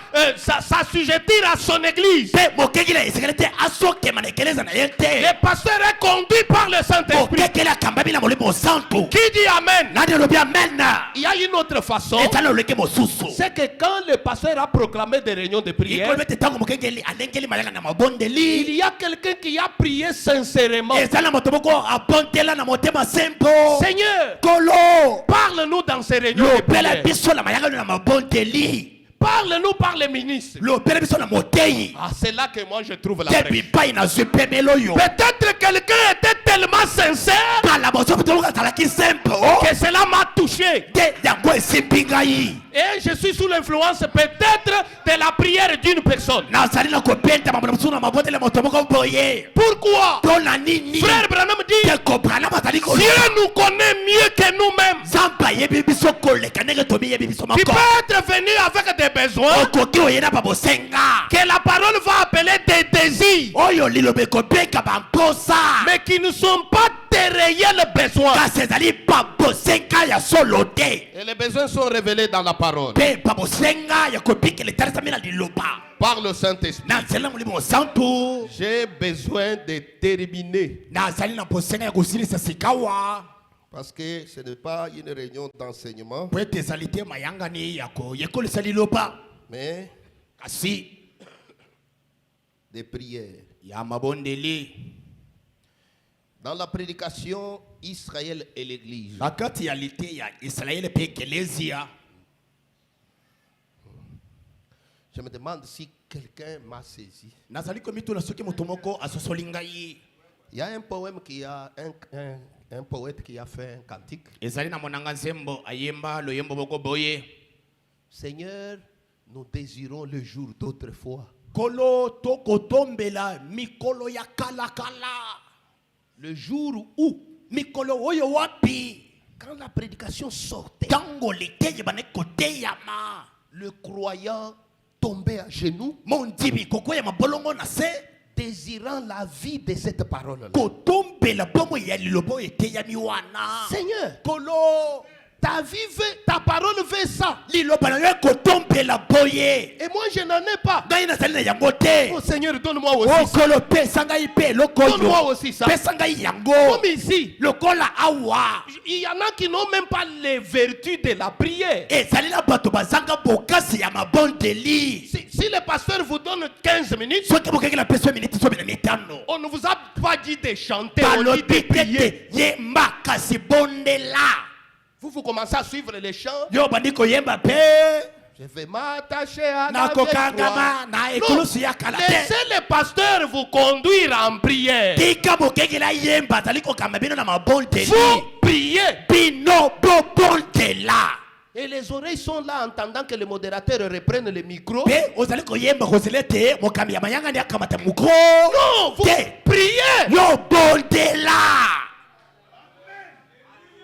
s'assujettir à son église. Pe mokeki na esekele te asokema na ekeleza na ye te. Le pasteur est conduit par le Saint-Esprit. Mokekeli akambami na molimo santu. Qui dit Amen? Nani alobi amen? Il y a une autre façon. Ezali lolenge mosusu. C'est que quand le pasteur a proclamé des réunions de prière, Ikolobi ete ntango mokekeli alengeli mayanga na il mabondeli. y a quelqu'un qui a prié sincèrement. Ezali na moto moko abondela na motema sempo. Seigneur, Kolo. parle-nous dans ces réunions de Lopela prière. biso na mayanga na mabondeli. Parle-nous par les ministres. Lopela biso na motei. Ah, c'est là que moi je trouve la Te brèche. bipai na zwi pemelo yo. Peut-être quelqu'un était tellement sincère Kala moto moko azalaki sempo. que cela m'a touché. Te yango esimbi ngai. Et je suis sous l'influence peut-être de la prière d'une personne. Nazali na kobenta mambo na mosusu na mabondeli ya moto moko boye. Pourquoi? Mpona nini? Frère Branham dit, Te kobrana bazali Dieu koloba. nous connaît mieux que nous-mêmes. Nzambe ayebi biso koleka ndenge tomiyebi biso Tu moko. peux être venu avec des besoins Okoki oyena babosenga. que la parole va appeler des désirs, Oyo liloba ekobeka bamposa. mais qui ne sont pas tes réels besoins. Kasi ezali babosenga ya solo te. Et les besoins sont révélés dans la parole. Mpe babosenga ya kobikela etalisami na liloba. Par le Saint-Esprit. Nazali na molimo santu. J'ai besoin de terminer. Nazali na bosenga ya kosilisa sikawa. Parce que ce n'est pas une réunion d'enseignement, Po ete ezali te mayangani ya koyekolisa liloba. mais Kasi des prières. ya mabondeli. Dans la prédication Israël et l'Église, na kati ya lite ya Israeli pe ekelezia, je me demande si quelqu'un m'a saisi. nazali komituna soki moto moko asosoli ngai. Il y a un poème qui a un poète qui a fait un cantique. Ezali na monanga nzembo ayemba loyembo boko boye. Seigneur, nous désirons le jour d'autrefois. Kolo tokotombela mikolo ya kala kala. Le jour où, Mikolo oyo wapi. quand la prédication sortait, Tango lite yebane kote yama. le croyant tombait à genoux, Mondibi koko ya mabolongo na se. désirant la vie de cette parole-là. Kotombela bomo ya lilobo ete ya miwana. Seigneur, Kolo. ta vie veut, ta parole veut ça. Liloba na yo kotombela boye. Et moi, je n'en ai pas. Ngai na sali na yango te. Oh Seigneur, donne-moi aussi Oh ça. kolo pesa ngai pe lokoyo. Donne-moi aussi ça. Pesa ngai yango. Comme ici, Lokola awa. il y en a qui n'ont même pas les vertus de la prière. Ezali na bato bazanga bokasi ya mabondeli. Si le pasteur vous donne 15 minutes, Soki bokeki na peso minute so bina mitano. on ne vous a pas dit de chanter, on dit de Balobi prier. tete yemba kasi bondela. Vous commencez à suivre les chants. Yo bandi koyemba pe. Je vais m'attacher à Na la kokangama na vieille croix. ekulusu ya kala te. Laissez le pasteur vous conduire en prière. Tika bokeki la yemba azali kokamba bino na mabondeli. Vous priez. Bino bobondela. Et les oreilles sont là, entendant que le modérateur reprenne le micro. Pe ozali koyemba kozele te mokambi ya mayanga ndi akamata mukro. Non, vous Te. priez. Yo bondela.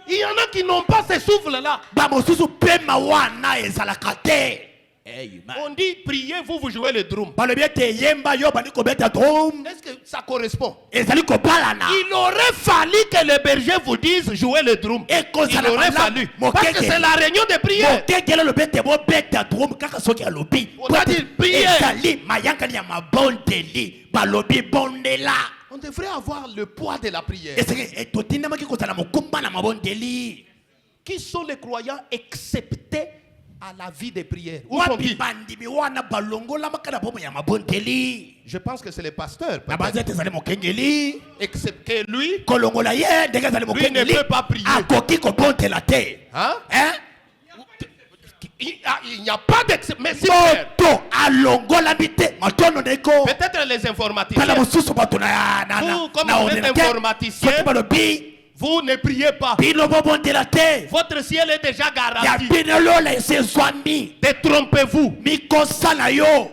Il y en a qui n'ont pas ce souffle-là. Ba mosusu pe mawana ezalaka te. Hey man. On dit priez, vous jouez le drum. Balobi ete yemba yo bandi kobeta drum. Est-ce que ça correspond? Ezali kobalana. Il aurait fallu que le berger vous dise jouer le drum. Il aurait fallu. Parce que c'est la réunion de prière. Motekele lobete bo beta drum kaka soki alobi. On a dit prier. Ezali mayanga ya mabondeli. Balobi bondela. On devrait avoir le poids de la prière. Eseke totindamaki kozala mokumba na mabondeli. Qui sont les croyants exceptés à la vie de prière? Où sont-ils? Wapi bandimi wana balongola makana bomo ya mabondeli. Je pense que c'est les pasteurs. Na bazete ezali mokengeli. Except que lui, Kolongola ye ndenge ezali lui ne mokengeli. peut pas prier. Akoki kobondela te. Hein? Hein? Il n'y a pas d'exception. Mais si frère, Moto alongola mite matono neko. peut-être les Tala informaticiens, mosusu bato na vous, comme na vous êtes ordinateur. informaticien, Soki balobi vous ne priez pas. bino bobondela te. Votre ciel est déjà Ya garanti. bino lola esezwami. Détrompez-vous. Mikosala yo.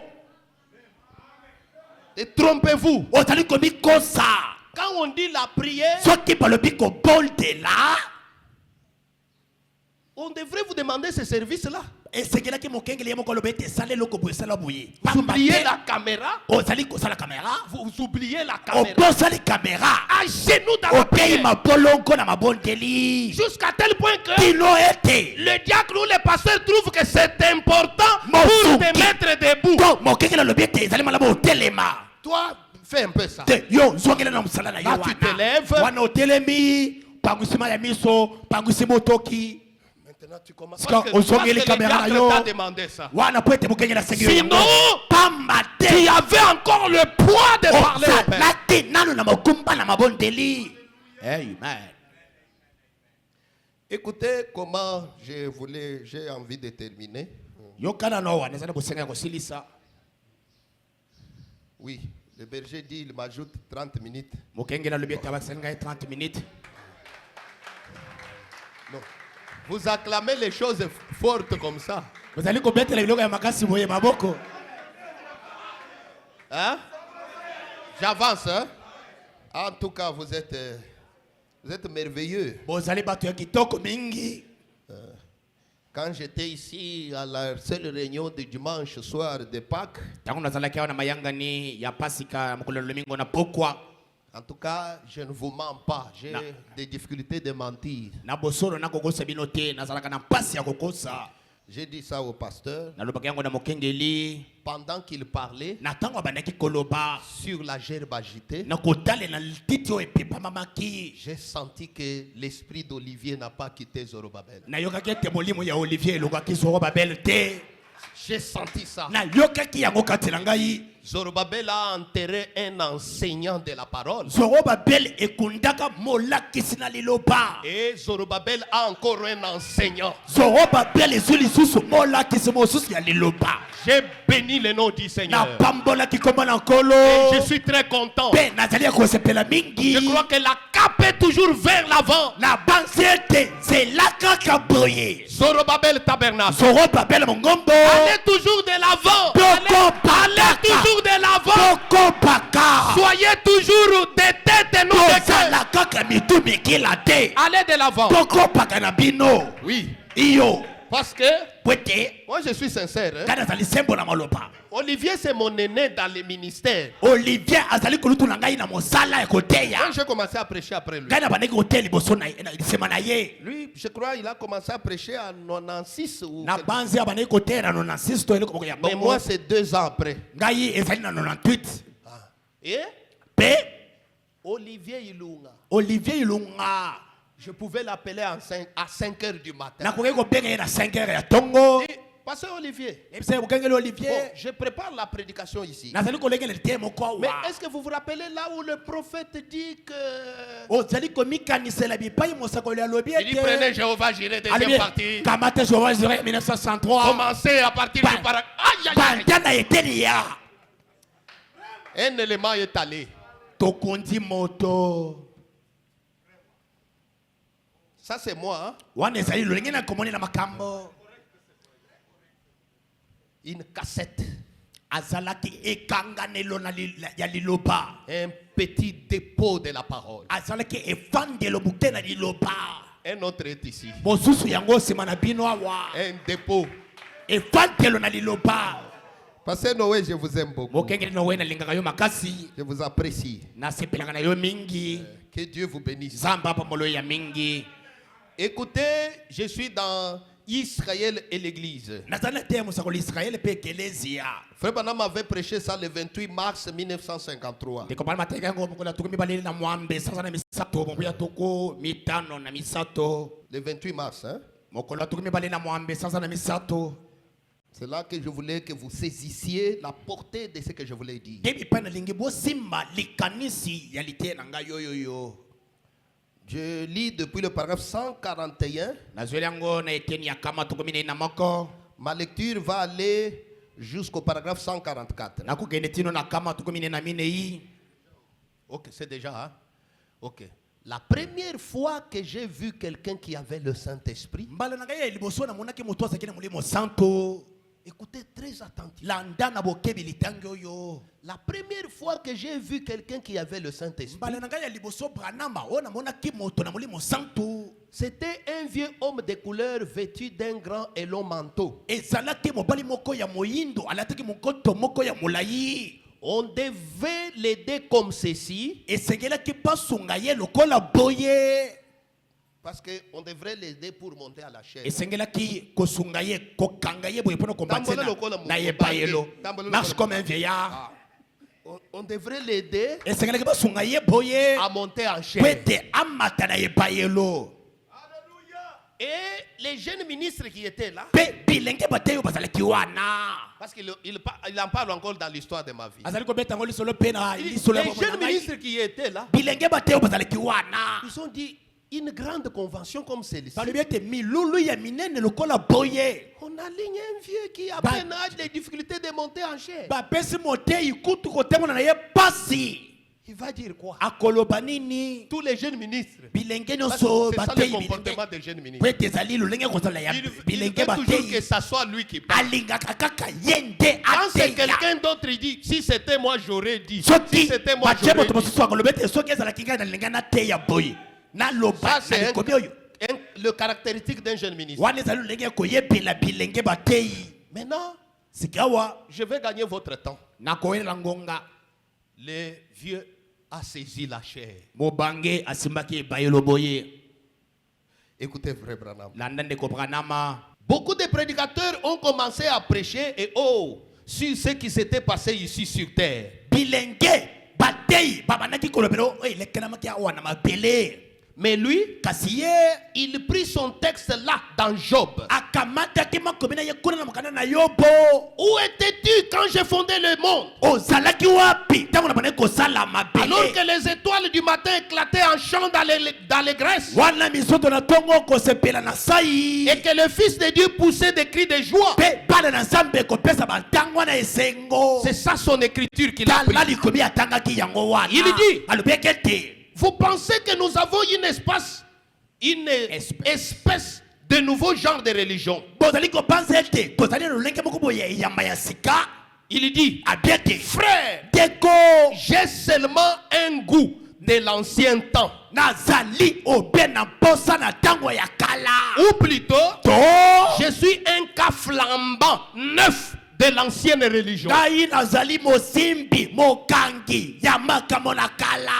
Détrompez-vous. Ozali komikosa. Quand on dit la prière, Soki balobi kobondela. on devrait vous demander ce service-là. Esekelaki mokengeli ye moko alobi ete esala eloko boye esala boye. Vous oubliez la caméra. Ozali kosala kamera. Vous oubliez la caméra. Obosali kamera. À genoux dans la Okei prière. mabolongo na mabondeli. Jusqu'à tel point que Bino ete. le diacre ou le pasteur trouve que c'est important Mosuki. pour te mettre debout. To mokengeli alobi ete ezali malamu otelema. Toi, fais un peu ça. Te yo zongela na mosala na yo Là, tu te lèves. wana otelemi pangwisima ya miso pangwisi motoki Maintenant, tu commences. Sika, Parce que ozongeli le caméra diacre yo. t'a demandé ça. wana po ete mokengeli asengi yo Sinon, pamba te tu avais encore le poids de parler au Père. ozalaki nano na mokumba na mabondeli. Amen. Écoutez comment j'ai envie de terminer. yokana no wana ezali bosenga ya kosilisa. Oui, le berger dit, il m'ajoute 30 minutes. mokengeli alobi ete abakisani ngai 30 minutes. Non. Vous acclamez les choses fortes comme ça. ozali kobetela biloko ya makasi boye maboko. Hein? J'avance, hein? En tout cas, vous êtes merveilleux. bozali bato ya kitoko mingi. Quand j'étais ici à la seule réunion du dimanche soir de Pâques, ntango nazalaki awa na mayangani ya pasika mokolo lomingo na pokwa. en tout cas, je ne vous mens pas. J'ai Non. des difficultés de mentir. Na bosolo nakokosa bino te nazalaka na mpasi ya kokosa. J'ai dit ça au pasteur nalobaki yango na mokengeli pendant qu'il parlait na ntango abandaki koloba sur la gerbe agitée. na kotalela lititi oyo epepamamaki. J'ai senti que l'esprit d'Olivier n'a pas quitté Zorobabel. nayokaki ete molimo ya olivier elongaki Zorobabel te. J'ai senti ça. nayokaki yango kati na ngai. Zorobabel a enterré un enseignant de la parole. Zorobabel ekundaka molakisi na liloba. Et Zorobabel a encore un enseignant. Zorobabel ezuli susu molakisi mosusu ya liloba. J'ai béni le nom du Seigneur. Na pambola ki komana nkolo. Et je suis très content. Pe nazali kosepela mingi. Je crois que la cape est toujours vers l'avant. Na banzete zelaka kaboye. Zorobabel tabernacle. Zorobabel mongombo. Allez toujours de l'avant. Allez toujours de l'avant. Toko paka. Soyez toujours des têtes et non des cœurs. La kaka mitu mikila te. Allez de l'avant. Toko paka na bino. Oui. Iyo. Parce que Pwete. moi je suis sincère. Hein? Kana zali sembo na maloba. Olivier c'est mon aîné dans le ministère. Olivier azali kolutu na ngai na mosala ya koteya. Quand j'ai commencé à prêcher après lui. Kana baneki hotel liboso na sema na ye. Lui, je crois il a commencé à prêcher en 96 ou Na banzi abaneki hotel na 96 to ele ko ya mais moi c'est 2 ans après. Ngai ezali na 98. Et Pe Olivier Ilunga. Olivier Ilunga. Je pouvais l'appeler à 5 heures du matin. Na koke ko benga ye na 5 heures ya tongo. Et, Pasteur Olivier, Ebise bukengele Olivier. bon, je prépare la prédication ici. Nazali kolengele te moko Mais wa. est-ce que vous vous rappelez là où le prophète dit que... Ozali komikanisela bipai mosakoli alobi Il dit prenez Jéhovah, j'irai deuxième partie. Kamate Jéhovah Jireh 1963. Commencez à partir du paragraphe. Aïe, aïe, aïe. Bandana etelia. Un élément est allé. Tokondi moto. Ça c'est moi. Hein? Wana ezali lolenge na komoni na makambo. Une cassette. Azalaki ekanganelo na ya liloba. Un petit dépôt de la parole. Azalaki efandelo buke na liloba. Un autre est ici. Mosusu yango sima na bino awa. Un dépôt. Efandelo na liloba. Pasteur Noé, je vous aime beaucoup. Mokengeli no wena lingaka yo makasi. Je vous apprécie. Na sepelanga na yo mingi. Que Dieu vous bénisse. Zamba pa molo ya mingi. Écoutez, je suis dans Israël et l'église. Nazana te musakoli Israël pe ekelezia. Frère Branham avait prêché ça le 28 mars 1953. Ndiko pala mateka yango mokola tukumi baleli na mwambe sasa na misato mobuya toko mitano na misato. Le 28 mars, hein? Mokola tukumi baleli na mwambe sasa na misato. C'est là que je voulais que vous saisissiez la portée de ce que je voulais dire. Debi pana lingi bo simba likanisi yalite na nga yo yo yo. Je lis depuis le paragraphe 141. Nazweli yango na eteni ya kama tukumi na moko. Ma lecture va aller jusqu'au paragraphe 144. Na kugende tino na kama tukumi na minei. Ok, c'est déjà, hein? Ok. La première fois que j'ai vu quelqu'un qui avait le Saint-Esprit, Mbala na nga ya liboso na monaki moto asaki na mulimo santo. écoutez très attentivement. Landa na bokebi litango yo. La première fois que j'ai vu quelqu'un qui avait le Saint-Esprit, Mbala na nga ya liboso branama ona monaki moto na mulimo santo. c'était un vieux homme de couleur vêtu d'un grand et long manteau. Ezalaki mobali moko ya moyindo alataki mokoto moko ya molayi. On devait l'aider comme ceci, Esengelaki pasunga ye lokola boye. parce qu'on devrait l'aider pour monter à la chaise. Esengelaki kosunga ye kokanga ye boye pono kombatse Tambola lokola na ye bayelo. Tambola Marche lokola- comme un vieillard. Ah. On devrait l'aider Esengelaki pasunga ye boye. à monter en chaise. Pete amata na ye bayelo. Et les jeunes ministres qui étaient là, Pe bilenge bateyo bazalaki wana. parce qu'il en parle encore dans l'histoire de ma vie. Azali kobeta ngo lisolo pe na Les lisolo ya jeunes bomona ngai. ministres qui étaient là, Bilenge bateyo bazalaki wana. ils ont dit une grande convention comme celle-ci. Balobi ete milulu ya minene lokola boye. On aligne un vieux qui à Ba- peine a des difficultés de monter en chaise. Bapesi motei kutu kotemona na ye pasi. Il va dire quoi? Akoloba nini? Tous les jeunes ministres. Bilenge Parce que nyonso c'est ça le batei comportement bilenge. des jeunes ministres. Po ete ezali lolenge kozala ya Il bilenge veut toujours que batei. ça soit lui qui parle. Alingaka kaka ye nde Quand c'est ateya. quelqu'un d'autre, il dit, si c'était moi, j'aurais dit. Si Soki c'était moi, batie j'aurais moto dit. mosusu akoloba ete soki ezalaki ngai nalinga nateya boye. Naloba Ça, na c'est likomi oyo. le caractéristique d'un jeune ministre. Wana ezali lolenge koyebela bilenge batei. Maintenant, Sikawa je vais gagner votre temps. nakoyelela ngonga. Le vieux a saisi la chair. Mobange asimbaki ebayelo boye. Écoutez, frère Branham. Landa ndeko Branhama. Beaucoup de prédicateurs ont commencé à prêcher et sur ce qui s'était passé ici sur terre. Bilenge batei babandaki kolobela oyo elekelamaki awa na mabele. Mais lui, kasi ye il prit son texte là dans Job. akamataki makomi na ye kuna na mokanda na Yobo. Où étais-tu quand j'ai fondé le monde? Ozalaki wapi ntango na bana kosala mabele? Alors que les étoiles du matin éclataient en chant dans les Grèces. wana misoto na tongo kosepela na sai. Et que le Fils de Dieu poussait des cris de joie. Pe bana na Nzambe kopesa bantango na esengo. C'est ça son écriture qu'il a pris. tala likomi atangaki yango wana. Il dit, alobeki ete vous pensez que nous avons une espèce de nouveau genre de religion? bozali kopanza ete tozali na lolenge moko boye ya yamba ya sika. Il dit, abiete frère, deko j'ai seulement un goût de l'ancien temps. nazali obe na posa na tango ya kala. Ou plutôt, to je suis un cas flambant neuf de l'ancienne religion. ngai nazali mosimbi mokangi ya makambo na kala.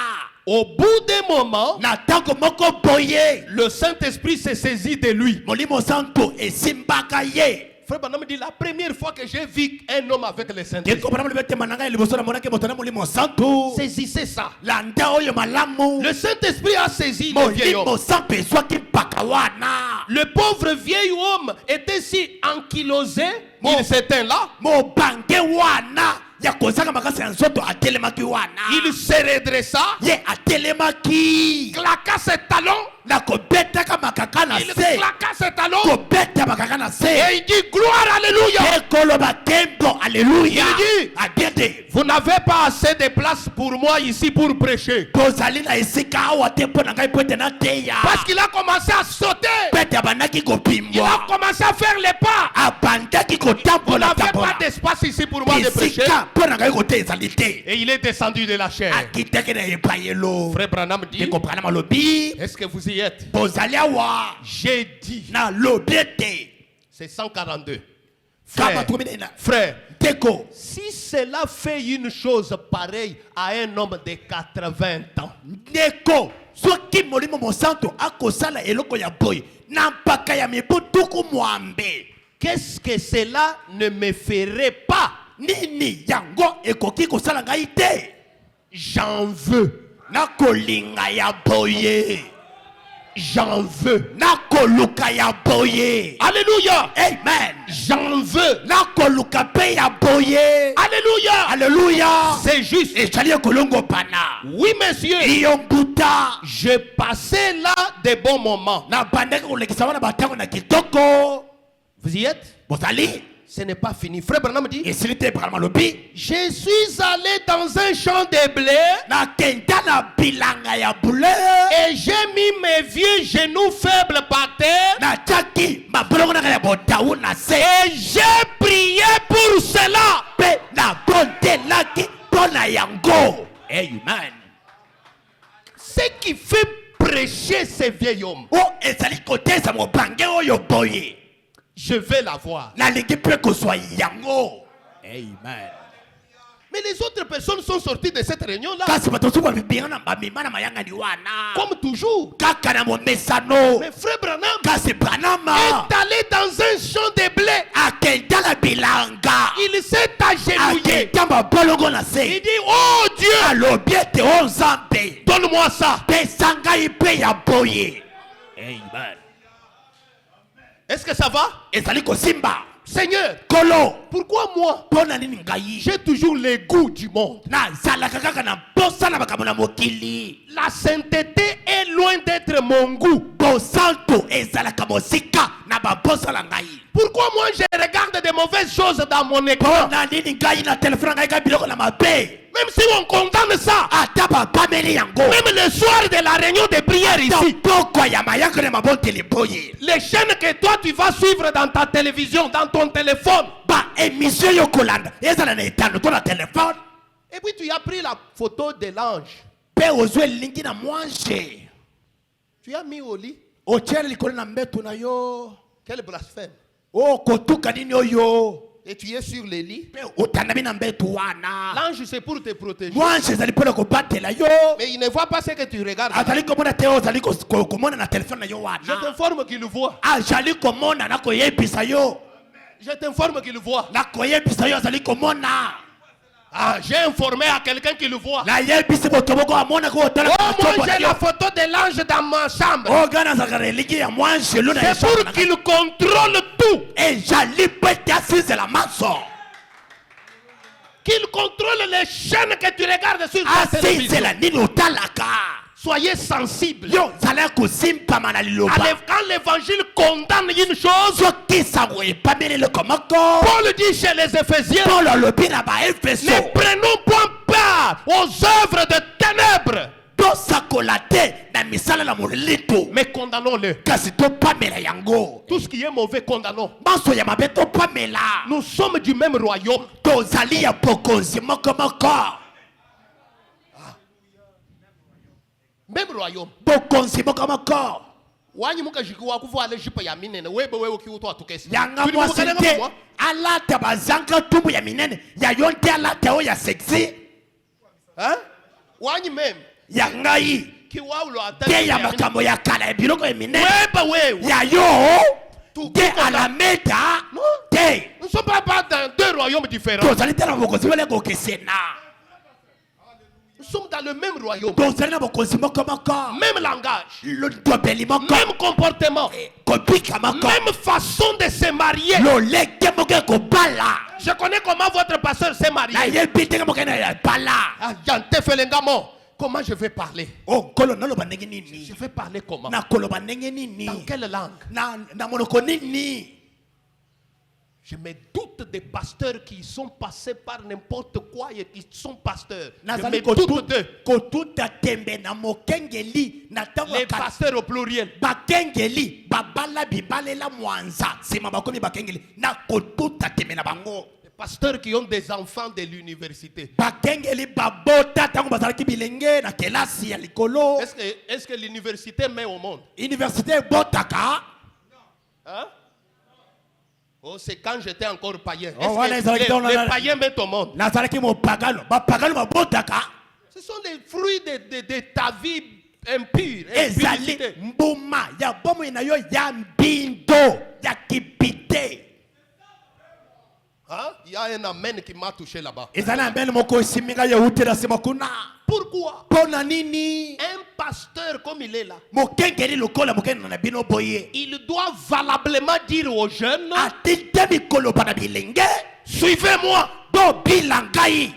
Au bout d'un moment, na tango moko boye le Saint-Esprit s'est saisi de lui. molimo santo esimbaka ye. Frère Branham dit, la première fois que j'ai vu un homme avec le Saint-Esprit, deko bana molibete mananga liboso na monaki moto na molimo santo. saisissez ça. landa oyo malamu. Le Saint-Esprit a saisi le vieil homme. molimo santo ezwaki mpaka wana. Le pauvre vieil homme était si ankylosé, il s'éteint là. mobange wana ya kozanga makasi ya nzoto atelemaki wana. Il se redressa, ye atelemaki claqua ses talons, na kobetaka makaka na il se. claqua ses talons kobeta makaka na et se. il dit gloire, alléluia. ekoloba tembo aleluya. Il dit, abiete vous n'avez pas assez de place pour moi ici pour prêcher. tozali na esika awa te mpo na ngai mpo ete nateya. Parce qu'il a commencé à sauter, pete abandaki il a kopimbwa. commencé à faire les pas. abandaki Vous kotambola n'avez tambola. pas d'espace ici pour moi de prêcher. esika mpo na ngai koteya ezali te. Et il est descendu de la chair. akitaki na epaiyelo. Frère Branham dit, ekopana malobi est-ce que vous y êtes? bozali awa J'ai dit, na lobi ete c'est 142. kama Frère, tukomina na frère, deko si cela fait une chose pareille à un homme de 80 ans, ndeko soki molimo mosanto akosala eloko ya boye na mpaka ya mibu tuku mwambe, qu'est-ce que cela ne me ferait pas? nini yango ekoki kosala ngai te? J'en veux. nakolinga ya boye, J'en veux. nakoluka ya boye. Alléluia. Amen. J'en veux. nakoluka pe ya boye. Alléluia. Alléluia. C'est juste. ezali ekolongo pana. Oui, monsieur. iyo mbuta J'ai passé là des bons moments. na bandaki kolekisa wana batango na kitoko. Vous y êtes? bozali Ce n'est pas fini. Frère Branham dit, esili te epaka malobi je suis allé dans un champ de blé nakenda na bilanga ya bule et j'ai mis mes vieux genoux faibles par terre natiaki mabolongo nanga ya botawu na se et j'ai prié pour cela. mpe nabondelaki mpo na yango. Amen. Ce qui fait prêcher ces vieils hommes, o ezali kotesa mobange oyo boye je vais la voir. nalingi mpe kozwa yango. Amen. Mais les autres personnes sont sorties de cette réunion-là, kasi bato mosusu bamibinga na bamima na mayangani wana comme toujours. kaka na momesano. Mais frère Branham kasi Branhama est allé dans un champ de blé. akenda na bilanga Il s'est agenouillé. akenda mabolongo na Il se dit, oh Dieu, alobi ete o nzambe donne-moi ça. pesa ngai mpe ya boye. Amen. Est-ce que ça va? ezali kosimba Seigneur, kolo pourquoi moi, mpo na nini ngai j'ai toujours les goûts du monde? nazalaka kaka na mposa na makambo na mokili. La sainteté est loin d'être mon goût. bosanto ezalaka mosika na babosa na ngai. Pourquoi moi je regarde de mauvaises choses dans mon mpo écran? na nini ngai na telefone na ngai ka biloko na mabe Même si on condamne ça, ata bapameli yango même le soir de la réunion de prière ici, poko ya mayanga na maboteli boye les chaînes que toi tu vas suivre dans ta télévision, dans ton téléphone, ba émission yo kolanda ezala na etando to na telefone et puis tu as pris la photo de l'ange, mpe ozwa elingi na mwanje tu as mis au lit. otiela likolo na mbeto na yo. Quel blasphème! o kotuka nini oyo Et tu es sur le lit. mpe otandami na mbeto wana. L'ange c'est pour te protéger. mwanje ezali mpona kobatela yo. Mais il ne voit pas ce que tu regardes. azali komona te oyo ozali komona na telefone na yo Je wana. t'informe qu'il voit. azali komona nakoyebisa yo. Je t'informe qu'il voit. nakoyebisa yo azali komona. Ah, j'ai informé à quelqu'un qui le voit. La yebisi botoboko amona ko otala. Oh, moi j'ai la photo de l'ange dans ma chambre. Oh, gana zakare ligi ya mwanshi luna ya C'est pour qu'il contrôle tout. Et j'allais péter assise la maçon. Qu'il contrôle les chaînes que tu regardes sur Ah, ta c'est télévision. la nini otalaka. Soyez sensibles. Yo, zala kusimpa manaliloba. Quand l'évangile condamne une chose, So kisa we pamele le komako. Paul dit chez les Éphésiens, Paul le bina ba Efeso. ne prenons point part aux œuvres de ténèbres, Dosa kolate na misala la molito. mais condamnons-le. Kasi to pamela yango. Tout ce qui est mauvais, condamnons. Maso ya mabeto pamela. Nous sommes du même royaume. To zali ya pokonzi mokomoko. Même royaume. Pokonzi mokomoko. Wanyi muka jikuwa kuvuwa le jipe ya minene. Webe wewe kiuto atukesi. Yanga mwasite. Alata bazanga tumbu ya minene. Ya yonte alata o ya sexy. Hein? Wanyi même. Yangai. Kiwa ulo Te ya ataki. makambo ya kala ebiroko ya minene. Webe wewe. Ya yo. Tout Te comme ça. alameda. Non. Te. Nous ne sommes pas dans deux royaumes différents. Tozali te na bokonzi wele kokesena. Nous sommes dans le même royaume. Tozali na bokonzi mokomoko. Même langage. Lo tobeli moko. Même comportement. Kobika moko. Même façon de se marier. Lo leke moke kobala. Je connais comment votre pasteur s'est marié. Na yebi te moke na ya bala. Ah, Yante Felengamo. Comment je vais parler? Oh, kolo naloba ndenge nini? Je vais parler comment? Na koloba ndenge nini? Dans quelle langue? Na monoko nini? Je me doute des pasteurs qui sont passés par n'importe quoi et qui sont pasteurs. Je Nazali me doute d'eux. kotuta tembe na mokengeli na tango Les pasteurs au pluriel. bakengeli babala bibalela mwanza sima bakomi bakengeli na kotuta tembe na bango. Les pasteurs qui ont des enfants de l'université. Bakengeli babota tango bazalaki bilenge na kelasi ya likolo. Est-ce que l'université met au monde? Université botaka. Hein? Oh, c'est quand j'étais encore païen. Oh, voilà, Est-ce que les païens mettent au monde? Nazalaki mo pagano. Ba pagano babotaka. Ce sont les fruits de ta vie impure. Ezali Impurité. mbuma ya bomo na yo ya mbindo ya kipite. Hein? Il y a un amen qui m'a touché là-bas. Ezali ambele moko siminga ya utera sima kuna. Pourquoi? Pona nini? Un pasteur comme il est là, Mokengeli lokola mokengeli na bino boye. il doit valablement dire aux jeunes, Atite mikolo bana bilenge. suivez-moi. Bo bilangai.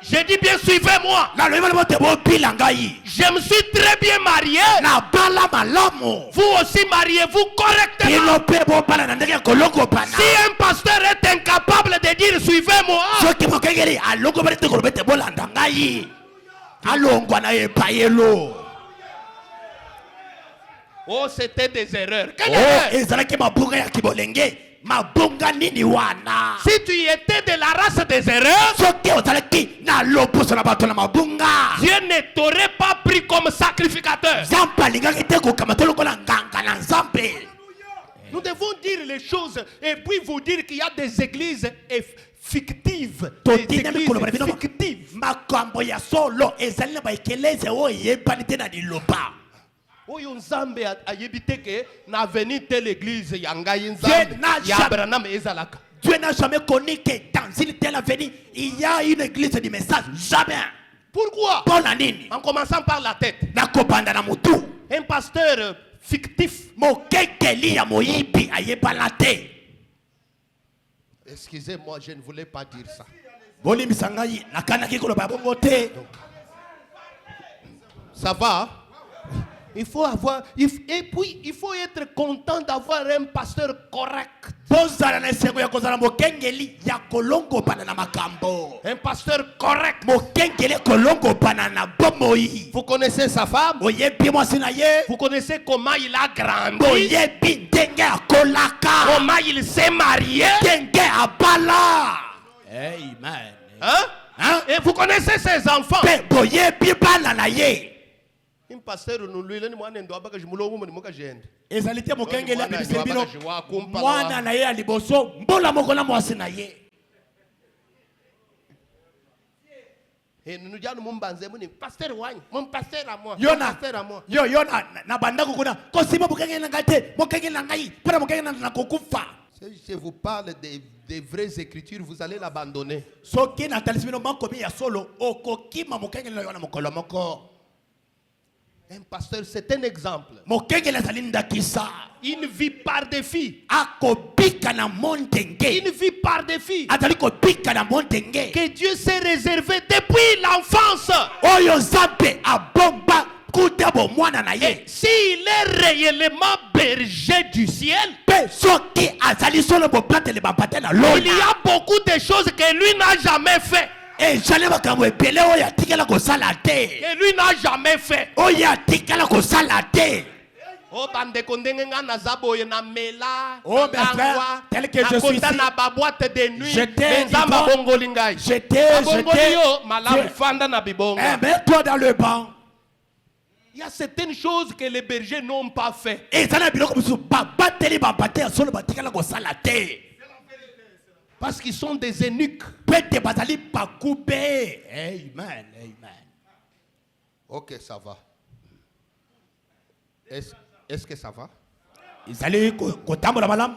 Je dis bien suivez-moi. Na loyeba bote bo bilangai. Je me suis très bien marié. Na bala malamu. Vous aussi mariez-vous correctement. Ilo pe bo bala na ndenge kolongo bana. Si un pasteur est incapable de dire suivez-moi, Soki mokengeli alongo bete kolobete bolanda ngai. Alongwa na epayelo. oh c'était des erreurs. Quelle Oh, erreur? ezalaki mabunga ya kibolenge. Mabunga nini wana? Si tu étais de la race des erreurs, Soki ozalaki na loposo na bato na mabunga. Dieu ne t'aurait pas pris comme sacrificateur. Nzambe alingaki te kokamata lokola nganga na Nzambe. Nous devons dire les choses et puis vous dire qu'il y a des églises fictives. Des Totina églises mikolo bana bino fictives. makambo ya solo ezali na baekeleze oyo eyebani te na liloba. Oyo Nzambe ayebi te ke na venir telle église ya ngai Dieu Nzambe n'a ya jamais- Abraham ezalaka. Dieu n'a jamais connu que dans une telle avenue, il y a une église du message. Jamais. Pourquoi? Pona nini? En commençant par la tête. Nakobanda na mutu. Un pasteur fictif. Mokekeli ya moyibi ayebana te. Excusez-moi, je ne voulais pas dire ça. Bolimbisa ngai nakanaki koloba bongo te. Ça va? Il faut avoir, et puis il faut être content d'avoir un pasteur correct. Bozala na esengo ya kozala mokengeli ya kolongo bana na makambo. Un pasteur correct. Mokengeli kolongo bana na bomoi. Vous connaissez sa femme? Oyebi mwasi na ye. Vous connaissez comment il a grandi? Oyebi ndenge akolaka. Comment il s'est marié? Ndenge abala. Amen. Hein? Hein? Et vous connaissez ses enfants? Pe boyebi bana na ye. Un pasteur nous lui dit moi n'endo abaka jimulo mu moka jende. Ezali te mokengeli Mwana abibisa bino. abaka jiwa kumpa Mwana wa. na ye ya liboso mbola moko na mwasi na ye. Et nous disons mon banze mon pasteur wany, mon pasteur à moi. Mon Yona. pasteur à moi. Yo na bandako kuna. Kosima mokengeli na ngate. Mokengeli na ngai. Para mokengeli na kokufa. Si je vous parle des vraies écritures, vous allez l'abandonner. soki na talismi no makomi ya solo okokima mokengeli na yo na mokolo moko. Un pasteur, c'est un exemple. Mokengeli azali ndakisa. Il vit par défi. Akobika na montenge. Il vit par défi. Azali kobika na montenge. Que Dieu s'est réservé depuis l'enfance. Oyo Nzambe abomba kutabo mwana na ye. S'il est réellement berger du ciel, Pe soki azali solo boplatele bapate na lona. il y a beaucoup de choses que lui n'a jamais fait. Ezali makambo ebele oyo atikala kosala te. Que lui n'a jamais fait. Oyo atikala kosala te. Oh bande kondenge nga na zaboye na mela. Oh mes frères, tel que je suis ici, na ba boîte de nuit. j'étais Nzamba bongoli ngai. J'étais malamu fanda na bibonga. mets-toi dans le banc. Il y a certaines choses que les bergers n'ont pas fait. Ezala biloko musu babateli bapate ya solo batikala kosala te. Parce qu'ils sont des eunuques. Pete bazali bakube. Amen, amen. Ok, ça va. Est-ce que ça va? Ezali kotambola malamu.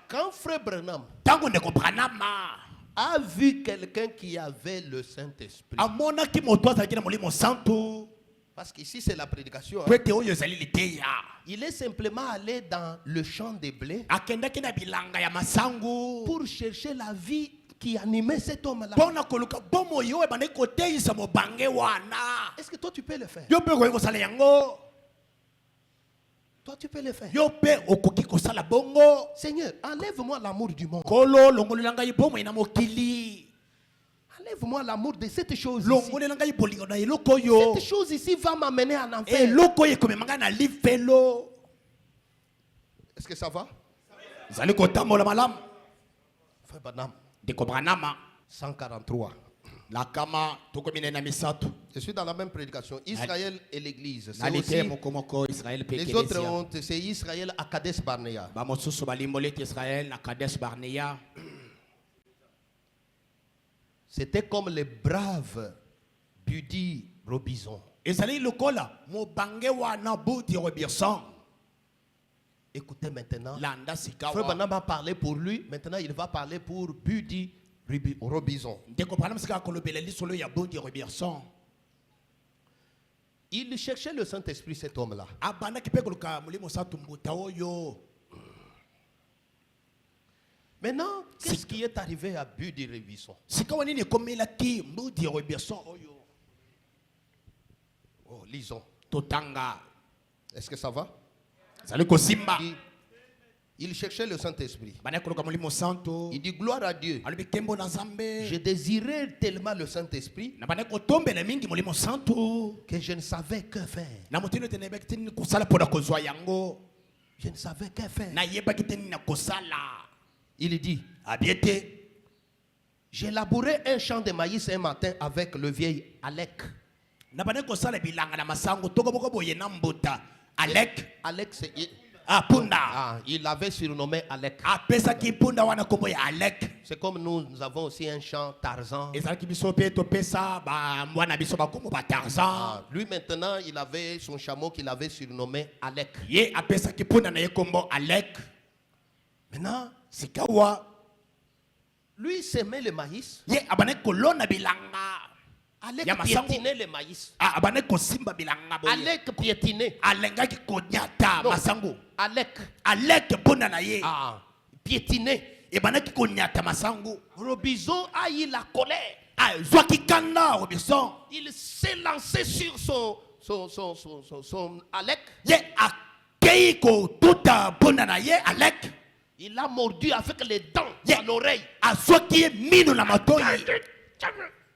Quand Frère Branham Tango ndeko Branhama a vu quelqu'un qui avait le Saint-Esprit, amonaki moto azalaki na molimo santo. parce qu'ici c'est la prédication, hein, Pete oyo ezali liteya. il est simplement allé dans le champ de blé Akendaki na bilanga ya masangu. pour chercher la vie qui animait cet homme-là. Pona koluka bomo yo ebandaki koteisa mobange wana. Est-ce que toi tu peux le faire? Yo pe okoki kosala yango. Toi tu peux le faire. Yo pe okoki kosala bongo. Seigneur, enlève-moi l'amour du monde. Kolo longolela ngai bomo ina mokili. Enlève-moi l'amour de cette chose ici. Longolela ngai bolingo na eloko yo. Cette chose ici va m'amener en enfer. Eloko ye komemanga na lifelo. Est-ce que ça va? Zali kotambola malamu. Frère Branham, Ndeko Branhama 143. la kama tokomine na misato. Je suis dans la même prédication. Israël et l'église. C'est Nalite aussi, mokomoko Israël pe les autres Kélésia. ont, c'est Israël à Kadesh Barnea. Ba mosusu balimbolete Israël na Kadesh Barnea. C'était comme les braves Budi Robinson. Ezali lokola mobange wana Budi Robinson. Écoutez maintenant. Landa Frère sikawa. Branham a parlé pour lui. Maintenant, il va parler pour Budi Robinson. Ndeko Branham sika kolobela lisolo ya Budi Robinson. Il cherchait le Saint-Esprit, cet homme-là. Abana kipe koluka mulimo satu mbuta oyo. Maintenant, qu'est-ce qui est arrivé à Budi Robinson? Sikawa nini komelaki Budi Robinson oyo. Oh, lisons. Totanga. Est-ce que ça va? Zali kosimba. Il cherchait le Saint-Esprit. Bana koluka mulimo santo. Il dit gloire à Dieu. Alobi kembo na Nzambe. Je désirais tellement le Saint-Esprit Na bana kotombela mingi mulimo santo. que je ne savais que faire. Na motino tenebeki tini kusala pona kozwa yango. Je ne savais que faire. Na yebaki tini na kosala. Il dit, Abiete. j'ai labouré un champ de maïs un matin avec le vieil Alec. Na bana kosala bilanga na masango toko boko boye na mbuta. Alek. Alec, Punda. il l'avait surnommé Alec. Apesaki punda wana kombo ya Alek. C'est comme nous avons aussi un champ Tarzan. Ezalaki biso pe topesa ba mwana biso bakombo ba Tarzan. Lui maintenant, il avait son chameau qu'il avait surnommé Alec. Ye apesaki punda na ye kombo Alek. Maintenant, Sikawa. lui semait le maïs. Ye abane kolona bilanga. Alec Ya masango. piétinait le maïs. Abane kosimba bilanga boye. Alec piétinait. Alengaki konyata Non. masango. Alec Alek punda na ye. piétinait. Ebanaki konyata masango. Robinson a eu la colère. Zwaki kanda Robinson. Il s'est lancé sur son Alec. Ye akei ko tuta punda na ye Alek. Il a mordu avec les dents Yeah. à l'oreille. Azwaki ye mino na matoi.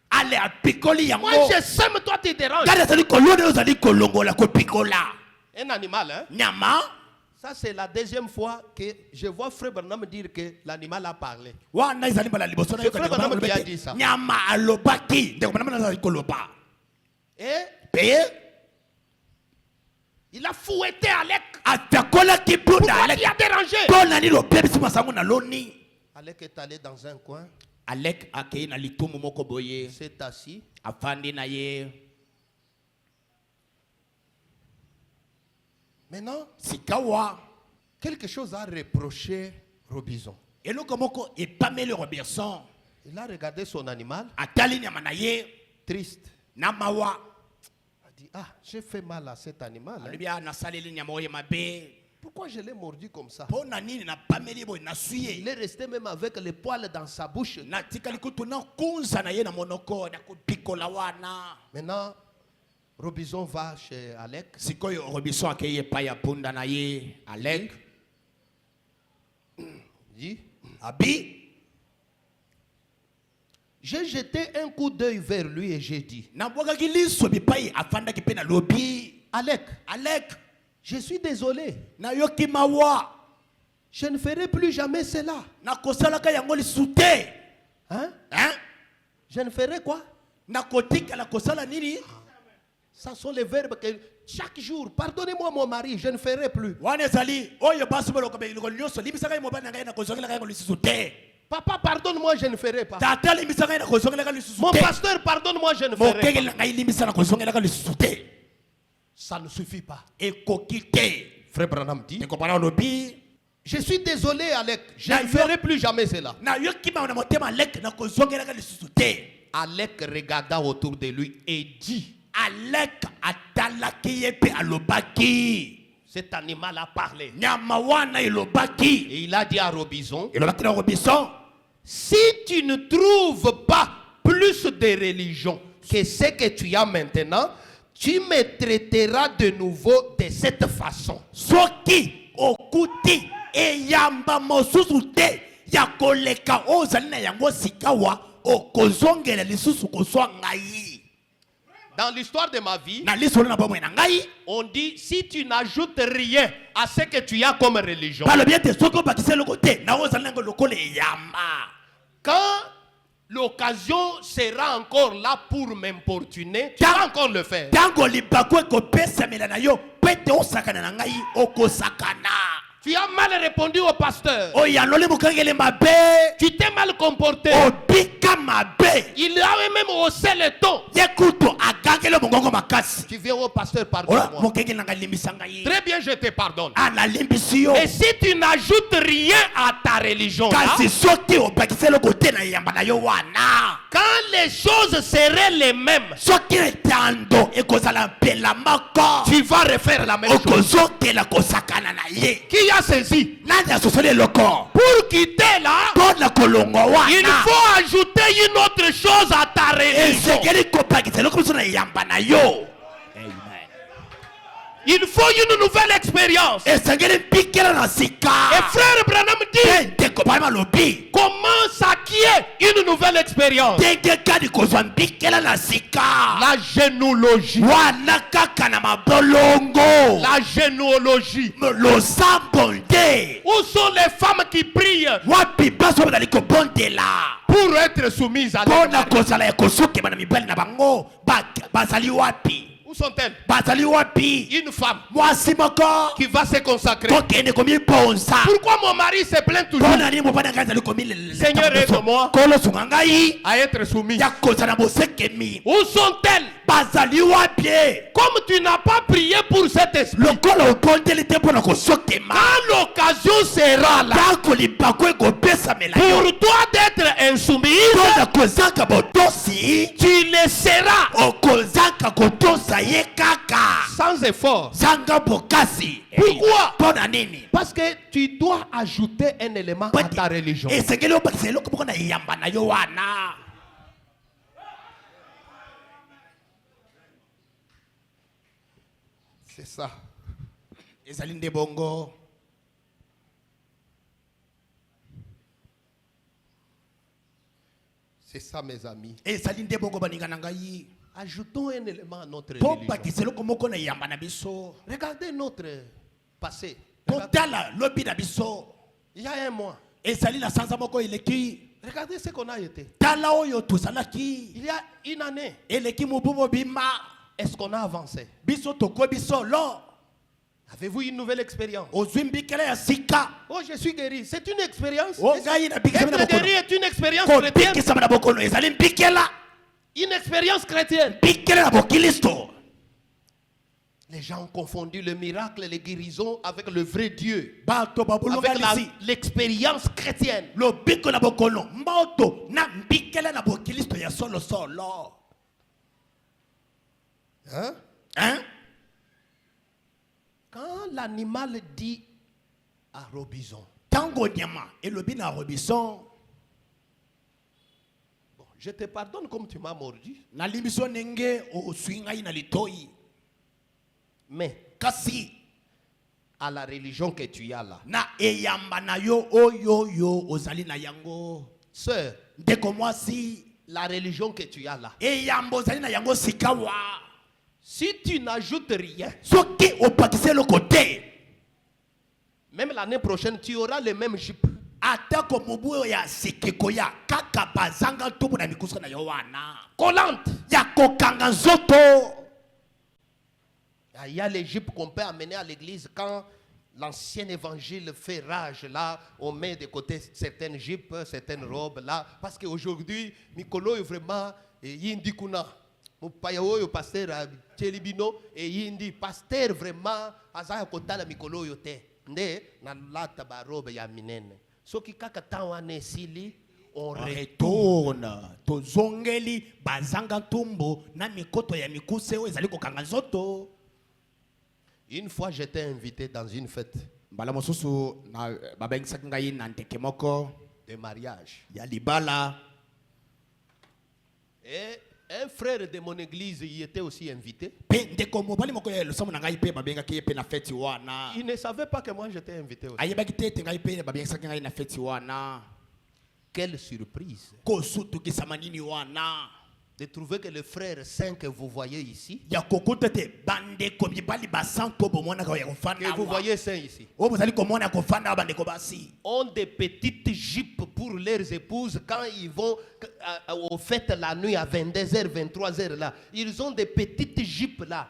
Ale apikoli yango. Moi je sème, toi tu déranges. Gada zali kolona ozali kolongola kopikola. Un animal, hein? Nyama. Ça c'est la deuxième fois que je vois Frère Branham dire que l'animal a parlé. Wana izali bala liboso na C'est Frère Branham qui a dit ça. Nyama alobaki. Ndeko Branham azali koloba. Et Peye. il a fouetté Alec. Atakola ki punda Pourquoi Alek. tu as dérangé? Pona ni lo pebisi masango na loni. Alec est allé dans un coin, Alek akei na litumu moko boye. il s'est assis. Afandi na ye. Maintenant, Sikawa. quelque chose a reproché Robinson. eloko moko epameli Robinson. Il a regardé son animal, Atali nyama na ye triste. na mawa. Il a dit, ah, j'ai fait mal à cet animal. Hein. Alibia na saleli nyama oye mabe. Pourquoi je l'ai mordu comme ça? Pona nini na pameli boy na suye. Il est resté même avec les poils dans sa bouche. Na tikali kutu na kunza na ye na monoko na kupikola wana. Maintenant, Robinson va chez Alec. Sikoyo Robinson akeye pa ya punda na ye Alec. Dit, Abi. j'ai jeté un coup d'œil vers lui et j'ai dit, Na boga kiliso bipai afanda kipena lobi. Alec, Alec. je suis désolé. Na yoki mawa. Je ne ferai plus jamais cela. Na kosalaka yango lisute. Hein? Hein? Je ne ferai quoi? Na kotika la kosala nini? Ça sont les verbes que chaque jour, pardonnez-moi mon mari, je ne ferai plus. Wane zali oyo basubelo ko be nyonso libisaka mo bana ngai na kozongela kai lisute. Papa, pardonne-moi, je ne ferai pas. Tata libisaka na kozongela kai lisute. Mon pasteur, pardonne-moi, je ne Mo ferai pas. kegela ngai libisaka na kozongela kai lisute. Ça ne suffit pas. Ekokite. Frère Branham dit, Te comprends lobi? je suis désolé, Alec, je ne ferai plus jamais cela. Na yoki ma na motema Alec na kozongela kai lisute. Alec regarda autour de lui et dit, Alec atalaki yepe alobaki. cet animal a parlé. Nyama wana ilobaki. Et il a dit à Robinson, Ilobaki na Robinson. si tu ne trouves pas plus de religion que ce que tu as maintenant, tu me traiteras de nouveau de cette façon. Soki okuti eyamba mosusu te ya koleka ozali na yango sikawa okozongela lisusu kozwa ngai. Dans l'histoire de ma vie, Na lisolo na bomwe na ngai on dit, si tu n'ajoutes rien à ce que tu as comme religion, balobi ete soki obakisa eloko te na ozali nango lokola eyamba. quand l'occasion sera encore là pour m'importuner, tu vas encore le faire. Tango libaku ekopesamela na yo po ete osakana na ngai okosakana. Tu as mal répondu au pasteur. Oyaloli mokangele mabe. Tu t'es mal comporté. Obika mabe. Il avait même haussé le ton. Yekuto agangele mongongo makasi. Tu viens au pasteur, Ola pardonne-moi. mokangele na ngai limbisa ngai. Très bien, je te pardonne. Ana limbisi yo. Et si tu n'ajoutes rien à ta religion, là, Kasi soki obakisa eloko te na yamba na yo wana. quand les choses seraient les mêmes, Soki etando ekozala mpela moko. tu vas refaire la même chose. Okozokela kosakana na ye. Qui a saisi? Nani asosoli eloko? Pour quitter là, Mpona kolongwa il wana. faut ajouter une autre chose à ta religion. Esengeli kopakisa eloko mosusu na yamba na yo. Il faut une nouvelle expérience. Esengeli mpikela na sika. Et frère Branham dit, Ndeko bali malobi. comment s'acquiert une nouvelle expérience? Ndenge kani kozwa mpikela na sika. La généalogie. Wana kaka na mabolongo. La généalogie. Losambo nde. Où sont les femmes qui prient Wapi baso bazali kobondela. pour être soumises à Mpona l'église? kozala ya kosukema na mibali na bango. Bazali wapi? Où sont-elles? Bazali wapi? Une femme Mwasi moko. qui va se consacrer. Kokende komibonza. Pourquoi mon mari se plaint toujours Mpona nini mobali ngai azali komilele. Seigneur, aide-moi Kolo sunga ngai. à être soumis? Ya kozala bosekemi. Où sont-elles? Bazali wapi? Comme tu n'as pas prié pour cet esprit, Lokola obondeli te mpona kosokema. quand l'occasion sera là Tango libaku ekopesamela yo. pour toi d'être insoumise, Mpona kozanga botosi. tu le seras Okozanga kotosa ye kaka. sans effort. Zanga bokasi. Pourquoi? Mpona nini? Parce que tu dois ajouter un élément à ta religion. Esengeli obakisa eloko moko na yamba na yo wana. C'est ça. Ezali nde bongo. C'est ça, mes amis. Ezali nde bongo baninga na ngai. Ajoutons un élément à notre Po religion. bakisa eloko moko na yamba na biso. Regardez notre passé. Totala lobi na biso. Il y a un mois. Ezali na sanza moko eleki. Regardez ce qu'on a été. Tala oyo tozalaki. Il y a une année. Eleki mobu mobimba. Est-ce qu'on a avancé? Biso toko biso lo. Avez-vous une nouvelle expérience? Ozwi mbikela ya sika. Oh, je suis guéri. C'est une expérience. O ngai na bikisa na Être bokono. guéri est une expérience chrétienne. Kobikisa na bokono ezali mbikela. Une expérience chrétienne. Mbikela na bokilisto. Les gens ont confondu le miracle, les guérisons avec le vrai Dieu, bato babulunga avec lisi l'expérience chrétienne. lobiko na bokolo mboto na mbikela na bokilisto ya solo solo. Hein? Quand l'animal dit à Robinson, Tango nyama elobi na Robinson, bon, je te pardonne comme tu m'as mordu, na libiso nenge o swinga ina litoi, mais kasi à la religion que tu as là, na eyamba na yo oyo yo ozali na yango, sœur, ndeko mwasi la religion que tu as là, eyamba ozali na yango sikawa, si tu n'ajoutes rien, soki opakise le côté, même l'année prochaine, tu auras le même jupe. atako mubu ya sikeko ya kaka bazanga tubu na mikusa na yo wana Collante. ya kokanga nzoto. Il y a les jupes qu'on peut amener à l'église quand l'ancien évangile fait rage. Là, on met de côté certaines jupes, certaines robes là. Parce qu'aujourd'hui, Mikolo est vraiment yindi kuna. Mupayo pasteur Tchelibino et yindi pasteur vraiment azaya kotala Mikolo yote. Nde na lata ba robe ya minene. So ki kaka tawane sili on retourne tozongeli bazanga tumbo na mikoto ya mikuse oyo ezali kokanga nzoto. Une fois j'étais invité dans une fête mbala mosusu na babengisaki ngai na ndeke moko de mariage. ya libala, Et un frère de mon église y était aussi invité. pe ndeko mobali moko ya losambo na ngai pe babengaki ye pe na feti wana. Il ne savait pas que moi j'étais invité aussi. ayebaki te ete ngai pe babengisaki ngai na feti wana. Quelle surprise kosutukisama nini wana de trouver que le frère saint que vous voyez ici, ya kokuta te bandeko mibali basanto bomonaka ya que kofanda vous voyez saint ici, oyo bozali komona ya kofanda awa bandeko basi ont des petites jupes pour leurs épouses quand ils vont aux fêtes la nuit à 22h, 23h là. Ils ont des petites jupes là,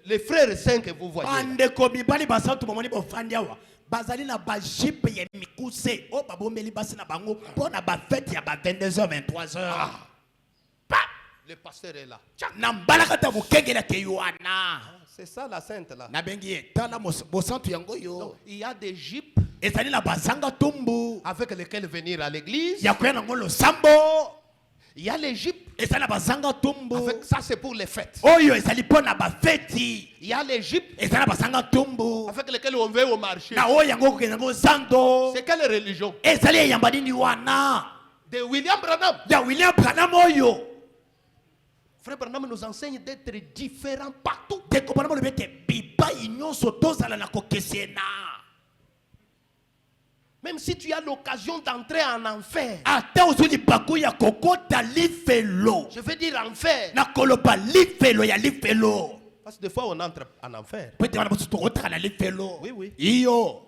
les frères saints que vous voyez. bandeko mibali basanto bomoni bofandi awa bazali na bajipe ya mikuse oyo babombeli basi na bango mpo na bafete ya ba 22h 23h. Le pasteur est là. na mbalaka ta mokengeli ake wana C'est ça la sainte là. nabengi ye tala bosantu yango yo. Donc, il y a des jupes ezali na bazanga tumbu avec lesquelles venir à l'église. ya koya nango losambo. Il y a les jupes. ezali na bazanga tumbu Avec, ça c'est pour les fêtes. oyo ezali mpo na bafeti. Il y a les jupes ezali na bazanga tumbu avec lesquelles on va au marché. na oyo yango okokende yango zando. C'est quelle religion? ezali eyamba nini wana De William Branham. ya William Branham oyo. Frère Branham nous enseigne d'être différents partout. ndeko Branham olobi ete bipai nyonso tozala na kokesena. Même si tu as l'occasion d'entrer en enfer. ata ozwi libaku ya kokota lifelo. Je veux dire enfer. na koloba lifelo ya lifelo. Parce que des fois on entre en enfer. po ete bana mosusu tokotaka na lifelo. Oui, oui. iyo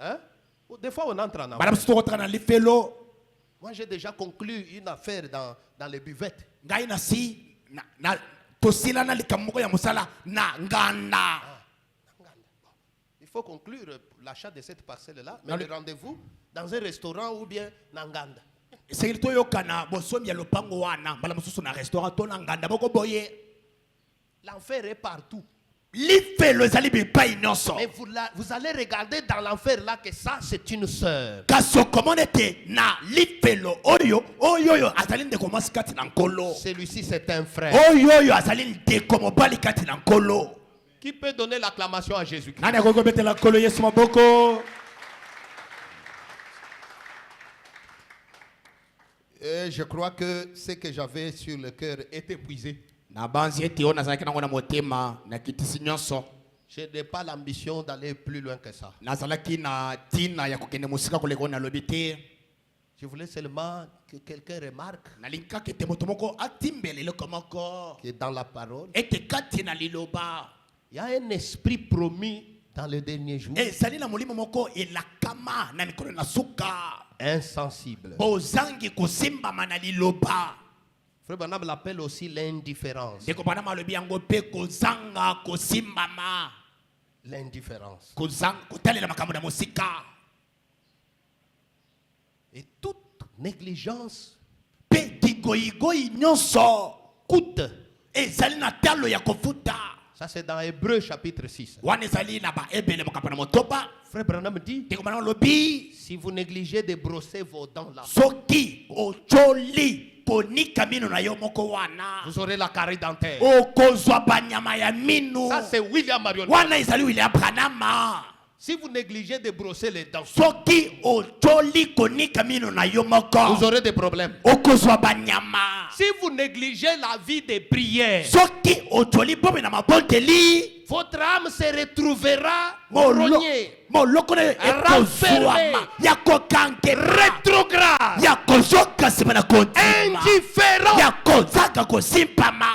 Hein? Des fois on entre en bana enfer. mosusu tokotaka na lifelo. Moi j'ai déjà conclu une affaire dans les buvettes. ngai nasi na tosila na likambo moko ya mosala na nganda. Il faut conclure l'achat de cette parcelle-là. Mais le rendez-vous dans un restaurant ou bien Nanganda. esengeli toyokana bosomi ya lopango wana mbala mosusu na restaurant to na nganda moko boye. L'enfer est partout. lifelo ezali bipai nyonso. Mais vous allez regarder dans l'enfer là que ça c'est une sœur. kasi okomona ete na lifelo oyo azali ndeko mwasi kati na nkolo. Celui-ci c'est un frère. oyo azali ndeko mobali kati na nkolo. Qui peut donner l'acclamation à Jésus-Christ? nani akoki kobetela nkolo yesu maboko. Et je crois que ce que j'avais sur le cœur est épuisé. na banzi ete oyo nazalaki nango na motema na kitisi nyonso. Je n'ai pas l'ambition d'aller plus loin que ça. nazalaki na ntina ya kokende mosika koleka oyo nalobi te. Je voulais seulement que quelqu'un remarque nalingi kaka ete moto moko atimbela eloko moko que dans la parole, ete kati na liloba il y a un esprit promis dans le dernier jour, ezali na molimo moko elakama na mikolo na suka. insensible. bozangi kosimbama na liloba. Frère Branham l'appelle aussi l'indifférence. ndeko Branham alobi yango mpe kozanga kosimbama. L'indifférence. kotalela makambo na mosika. Et toute négligence mpe kigoyigoyi nyonso coûte. ezali na talo ya kofuta. Ça c'est dans Hébreux chapitre 6. wana ezali na baebele mokambo na motoba Frère Branham dit, tekoma na lobi si vous négligez de brosser vos dents là, soki ocholi konika mino na yo moko wana vous aurez la carie dentaire. okozwa banyama ya mino Ça c'est William Marion. wana ezali William Branham. Si vous négligez de brosser les dents, soki ocholi konika mino na yo moko vous aurez des problèmes. okozwa banyama. Si vous négligez la vie de prière, soki ocholi bombe na mabondeli votre âme se retrouvera rognée, moloko na yo ekozwama ya kokankema rétrograde, ya kozoka nsima na kontima indifférent. ya kozanga kosimpama.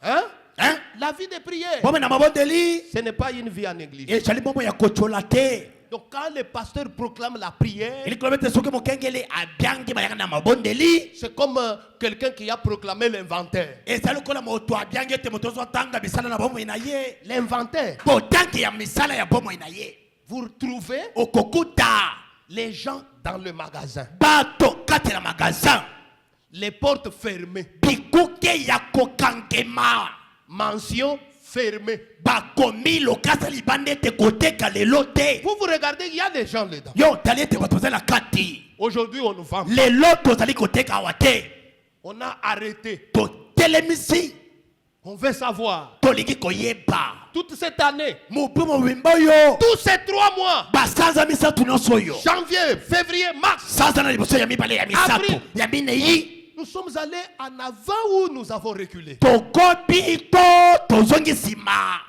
Hein? Hein? La vie de prière, bombe na mabondeli ce n'est pas une vie à négliger. ezali bombe ya kochola te. Donc quand le pasteur proclame la prière, ili kilomita soki mokengeli abyangi bayaka na mabondeli c'est comme quelqu'un qui a proclamé l'inventaire. ezali lokola moto abyangi ete moto ozotanga misala na bomoi na ye L'inventaire, botangi ya misala ya bomoi na ye. vous retrouvez okokuta les gens dans le magasin, bato kati na magasin les portes fermées, bikuke ya kokangema mention fermée. bakomi lokasa libanda ete koteka lelo te. Vous regardez, il y a des gens dedans. yo otali ete bato bazali na kati Aujourd'hui, on nous vend. lelo tozali koteka awa te. On a arrêté. totelemisi On veut savoir. tolingi koyeba Toute cette année, mobu mobimba oyo tous ces 3 mois, basanza misatu nyonso oyo janvier, février, mars, sanza na liboso ya mibale ya misato Avril. ya minei nous sommes allés en avant ou nous avons reculé. tokobi to tozongi nsima.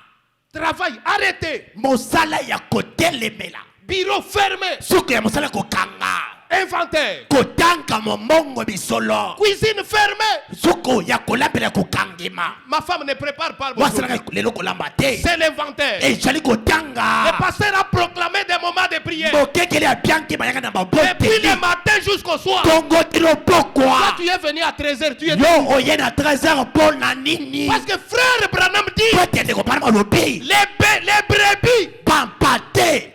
Travail arrêté. mosala ya kotelemela Bureau fermé. suku ya mosala kokanga Inventaire. kotanga momongo bisolo Cuisine fermée. suku ya kolambela kokangima Ma femme ne prépare pas le wasalaka bonjour. lelo kolamba te C'est l'inventaire. ezali Le kotanga pasteur a proclamé des moments de prière. mokekeli abyangi bayaka na Depuis le maboteli matin jusqu'au soir. tongo tino Toi, pokwa tu es venu à 13h. Tu es yo oye na 13h mpo na nini Parce que frère Branham dit, potete kopana malobi les brebis, pampa te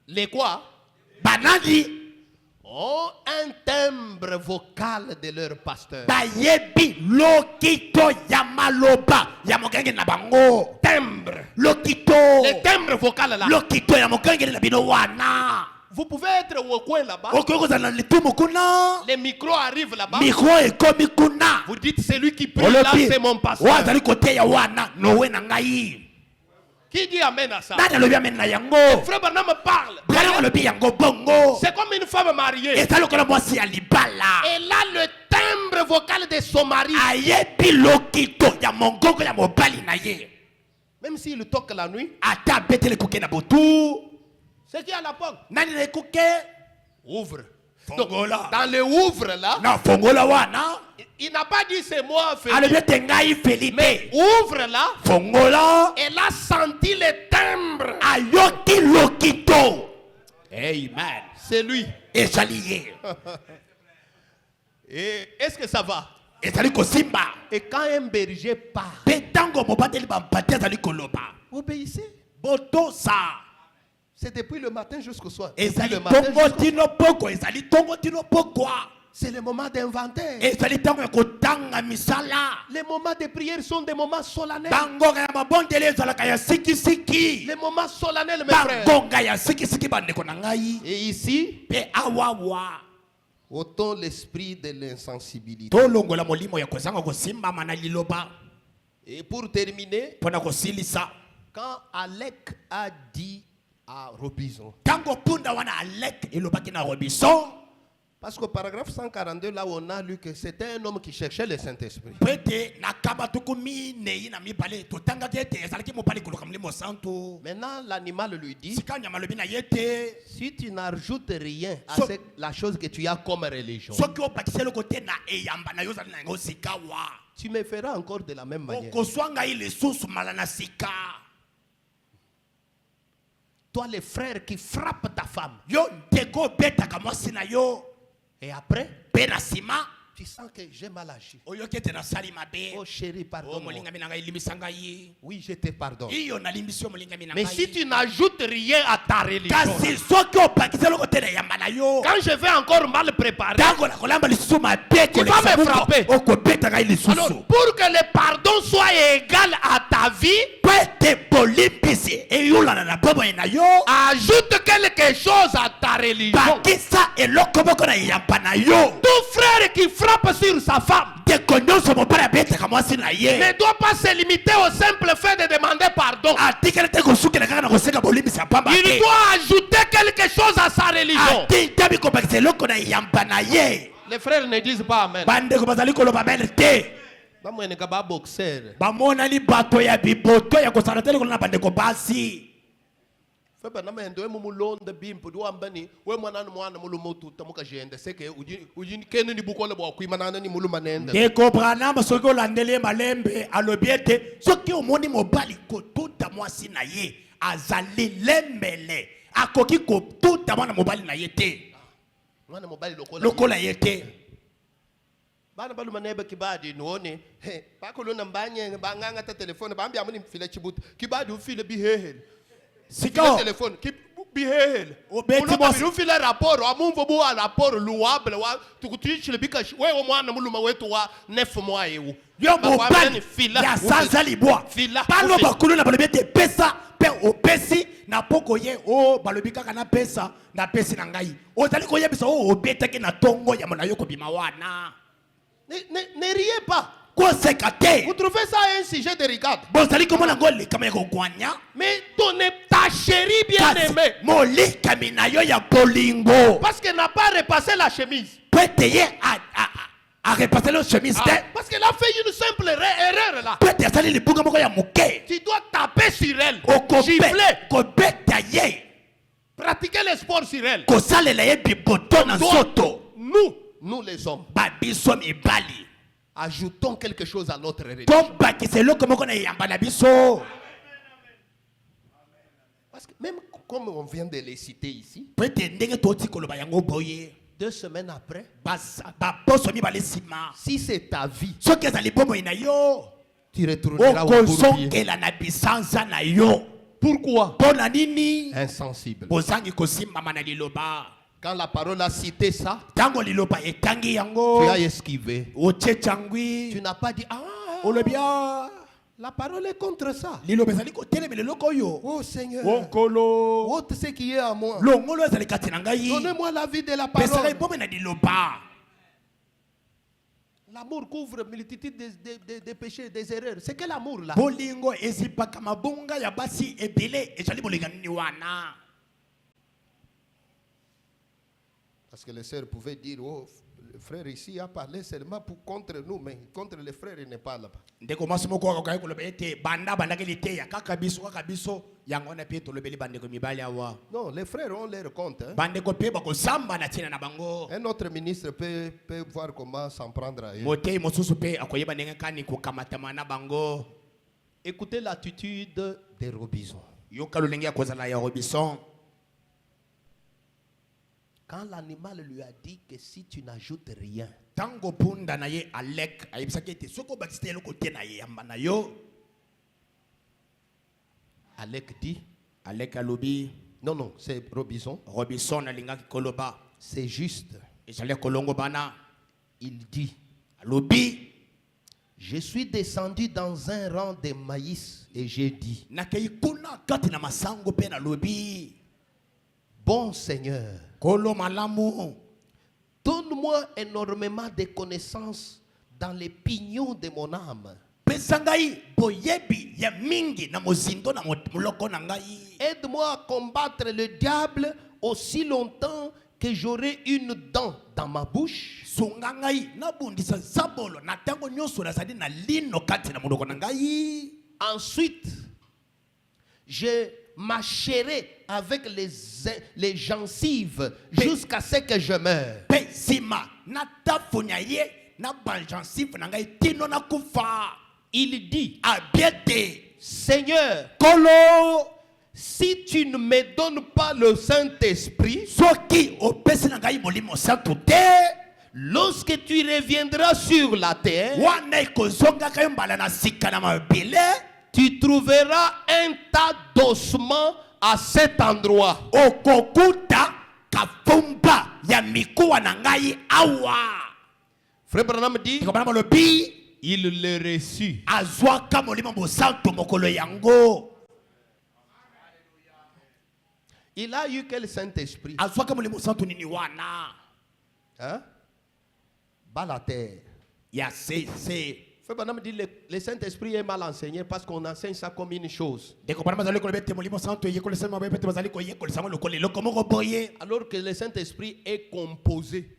les quoi, banani ont un timbre vocal de leur pasteur. bayebi lokito ya maloba ya mokengeli na bango. Timbre. lokito Les timbres vocaux là. lokito ya mokengeli na bino wana Vous pouvez être au coin là-bas. okoki kozala na litumu kuna Les micros arrivent là-bas. mikro ekomi kuna Vous dites, celui qui prie là, olobi c'est mon oyo pasteur. azali koteya wana nowe na ngai. Qui dit amen à ça? nani alobi amene na yango Frère Branham parle. brana alobi yango bongo C'est comme une femme mariée. ezali lokola mwasi ya libala Elle a le timbre vocal de son mari. ayebi lokito ya mongongo ya mobali na ye Même s'il toque la nuit, ata abeteli ekuke na botu c'est qui a la porte? nani na ekuke Ouvre. Donc, fongola dans le ouvre là, na fongola wana il n'a pas dit c'est moi, Félix. alobi ete ngai felipe Ouvre là, fongola elle a senti le timbre. ayoki lokito. Amen. C'est lui. ezali ye Et est-ce que ça va? ezali kosimba Et quand un berger part, mpe ntango mobateli bampati azali koloba obéissez. botosa C'est depuis le matin jusqu'au soir. Depuis ezali le matin tongo jusqu'au- tino pokwa ezali tongo tino pokwa C'est le moment d'inventaire. ezali ntango ya kotanga misala Les moments de prière sont des moments solennels. bangonga ya mabondeli ezalaka ya sikisiki Les moments solennels, mes frères. bangonga ya sikisiki bandeko na ngai Et ici, mpe awawa ôtons l'esprit de l'insensibilité. tolongola molimo ya kozanga kosimbama na liloba Et pour terminer, mpo na kosilisa quand Alec a dit à Robinson, ntango punda wana alek elobaki na robinson parce qu'au paragraphe 142, là où on a lu que c'était un homme qui cherchait le Saint-Esprit. po ete na kaba tuku minei na mibale totangaki ete ezalaki mobali koluka molimo santo Maintenant, l'animal lui dit, sika nyama alobi na ye te si tu n'ajoutes rien à So- la chose que tu as comme religion, soki obakisi eloko te na eyamba na yo ozali na yango sika wa tu me feras encore de la même manière. okoswa ngai lisusu mala na sika. Toi, les frères qui frappent ta femme, yo ndeko obetaka mwasi na yo et après, mpe na nsima tu sens que j'ai mal agi. oyoki ete nasali mabe Oh chérie, o pardon. molingami na ngai limbisa ngai Oui, je te pardonne. iyo nalimbisi yo molingami na Mais si ngai tu n'ajoutes rien à ta religion, kasi soki opakisi eloko te na yamba na yo quand je vais encore mal préparer, ntango na kolamba lisusu mabe Tu vas me frapper. okobeta ngai alors lisusu pour que le pardon soit égal à ta vie, po ete bolimbisi eyulana na bomoi na yo ajoute quelque chose à ta religion. bakisa eloko moko na yamba na yo Tout frère qui frappe sur sa femme ndeko nyonso mobali abetaka mwasi na ye ne doit pas se limiter au simple fait de demander pardon. atikali te kosukela kaka na kosenga bolimbisi ya pamba Il te doit ajouter quelque chose à sa religion. atikami kobakisa eloko na yamba na ye Les frères ne disent pas amen. bandeko bazali koloba bele te Bamweneka ba boxer. bamonani bato ya biboto ya kosala te likolo na bandeko basi Feba na mendo we mumulonda bimpo duambani we mwana mulumotu tamuka jende seke uji kene ni bukola bwa kuimanana ni muluma nenda. ndeko branama soki olandeli ye malembe alobi ete soki omoni mobali kotuta mwasi na ye azali lembele akoki kotuta mwana mobali na ye te Mwana mobali lokola ye te bana baluma nebe kibadi nuone bakolona mbanye banganga ta telefone bambi amuni mfile chibuta kibadi ufile bihehele sika telefone bihehele obeti mwasi ufile raporo amumvo buwa raporo luwable wa tukutichile bika wewe mwana muluma wetu wa 9 mois ewu yo mobali ya sanza libwa balo bakulu na balobi ete pesa mpe opesi na poko ye o balobi kaka na pesa na pesi na ngai ozali koyebisa o obetaki na tongo ya mona yo kobima wana ne riez pas. koseka te Vous trouvez ça un sujet de regard? bozali komona ngo likama ya kogwanya Mais donnez ta chérie bien-aimée, molikami na yo ya bolingo parce qu'elle n'a pas repassé la chemise. po ete ye arepase le chemise te Parce qu'elle a fait une simple erreur là. po ete asali libunga moko ya moke Tu dois taper sur elle, gifler, kobeta ye pratiquer le sport sur elle. kosalela ye biboto na nzoto Nous les hommes, babiso mibali ajoutons quelque chose à notre religion. tobakisa eloko moko na yamba na biso Parce que même comme on vient de les citer ici, po ete ndenge toti koloba yango boye 2 semaines après, baposo mibale nsima si c'est ta vie, soki ezali bomoi na yo tu retourneras au bourbier. okozongela na bisanza na yo Pourquoi? mpo na nini Insensible. bozangi kosimbama na liloba Quand la parole a cité ça, ntango liloba etangi tu yango as esquivé. otie Tu changwi n'as pas dit, ah, olobi a la parole est contre ça. liloba ezali kotelemela eloko oyo Oh Seigneur, onkolo ôte ce qui est à moi. longolo ezali kati na ngai Donnez-moi la vie de la pesa ngai parole. bomoi na liloba L'amour couvre multitude de péchés, des erreurs. C'est quel amour là? bolingo ezipaka mabunga ya basi ebele ezali bolinga nini wana Parce que les sœurs pouvaient dire, oh, le frère ici a parlé seulement contre nous, mais contre les frères, il n'est pas là-bas. ndeko mwasi moko akokai koloba ete banda bandakeli te ya kaka biso yango wana mpe tolobeli bandeko mibali awa Non, les frères ont leur compte. Hein. bandeko mpe bakosamba na ntina na bango Un autre ministre peut voir comment s'en prendre à eux. motei mosusu mpe akoyeba ndenge kani kokamatama na bango Écoutez l'attitude des Robinson. yoka lolenge ya kozala ya robinson Quand l'animal lui a dit que si tu n'ajoutes rien, ntango punda na ye alek ayebisaki ete soki obakisi te eloko te na ye yamba na yo Alec dit, alek alobi non, c'est Robinson, robinson alingaki koloba c'est juste. ezali kolongo bana Il dit, alobi je suis descendu dans un rang de maïs et j'ai dit, nakei kuna kati na masango mpe nalobi bon Seigneur, kolo malamu donne-moi énormément de connaissances dans les pignons de mon âme. pesa ngai boyebi ya mingi na mozindo na moloko na ngai Aide-moi à combattre le diable aussi longtemps que j'aurai une dent dans ma bouche. sunga ngai nabundisa zabolo na ntango nyonso nazali na lino kati na monoko na ngai Ensuite, je mâcherai avec les gencives jusqu'à ce que je meure. mpe nsima natafunya ye na bajansife na ngai tino nakufa Il dit, abiete Seigneur, kolo si tu ne me donnes pas le Saint-Esprit, soki opesi na ngai molimo santu te lorsque tu reviendras sur la terre, tu trouveras un tas d'ossements à cet endroit. Frère Branham dit, il le reçut. Il a eu quel Saint-Esprit? Hein? Bas la terre. Frère Branham dit le Saint-Esprit est mal enseigné parce qu'on enseigne ça comme une chose. Alors que le Saint-Esprit est composé.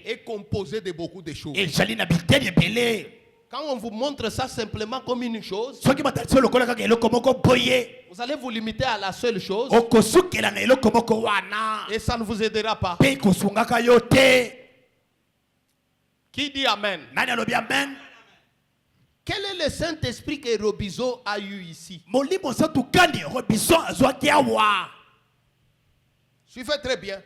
Est composé de beaucoup de choses. Quand on vous montre ça simplement comme une chose, vous allez vous limiter à la seule chose et ça ne vous aidera pas. Qui dit Amen? Quel est le Saint-Esprit que Robizo a eu ici? Suivez très bien.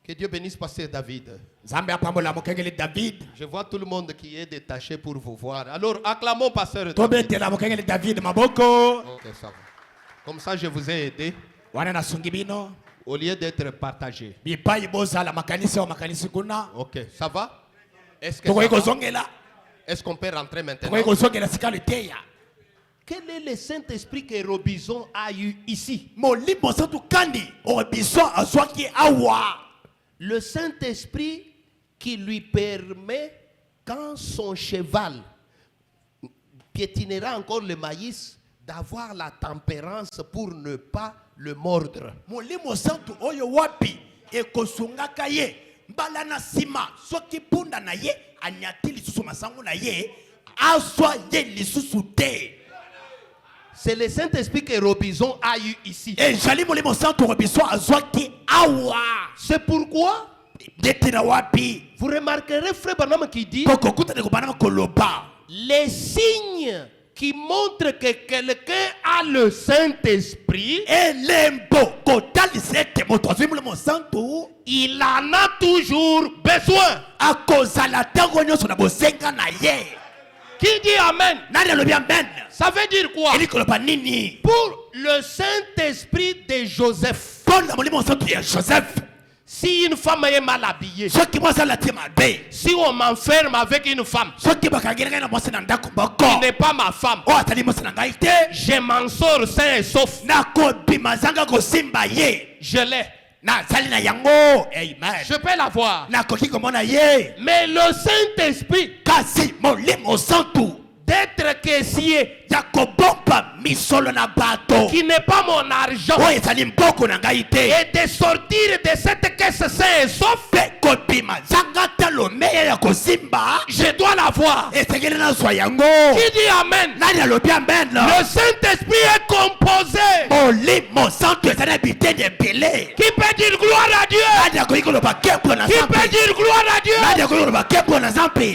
Que Dieu bénisse Pasteur David. Je vois tout le monde qui est détaché pour vous voir. Alors acclamons Pasteur David. Ok, ça va. Comme ça je vous ai aidé. Au lieu d'être partagé. Ok, ça va? Est-ce qu'on peut rentrer maintenant? Quel est le Saint-Esprit que Robinson a eu ici? Le Saint-Esprit qui lui permet, quand son cheval piétinera encore le maïs, d'avoir la tempérance pour ne pas le mordre. C'est le Saint-Esprit que Robinson a eu ici. C'est pourquoi vous remarquerez Frère Branham qui dit les signes qui montrent que quelqu'un a le Saint-Esprit, il en a toujours besoin. Qui dit Amen? Ça veut dire quoi? Pour le Saint-Esprit de Joseph, si une femme est mal habillée, si on m'enferme avec une femme qui n'est pas ma femme, je m'en sors sain et sauf. Je l'ai. Je peux l'avoir. Mais le Saint-Esprit d'être caissier qui n'est pas mon argent et de sortir de cette caisse sain et sauf, je dois l'avoir. Qui dit Amen? Le Saint-Esprit est composé. Qui peut dire gloire à Dieu? Qui peut dire gloire à Dieu?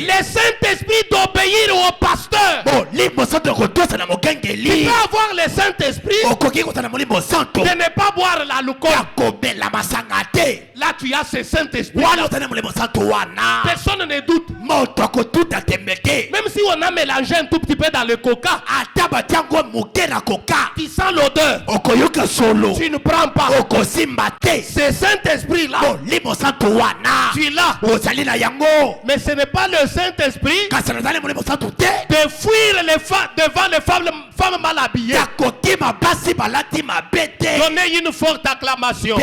Le Saint-Esprit d'obéir au pasteur. Tu peux avoir le Saint-Esprit de ne pas boire l'alcool. Là tu as ce Saint-Esprit. Personne ne doute. Même si on a mélangé un tout petit peu dans le coca, tu sens l'odeur, tu ne prends pas. Ce Saint-Esprit là, tu l'as. Mais ce n'est pas le Saint-Esprit de fuir devant les femmes mal habillées. Donnez une forte acclamation.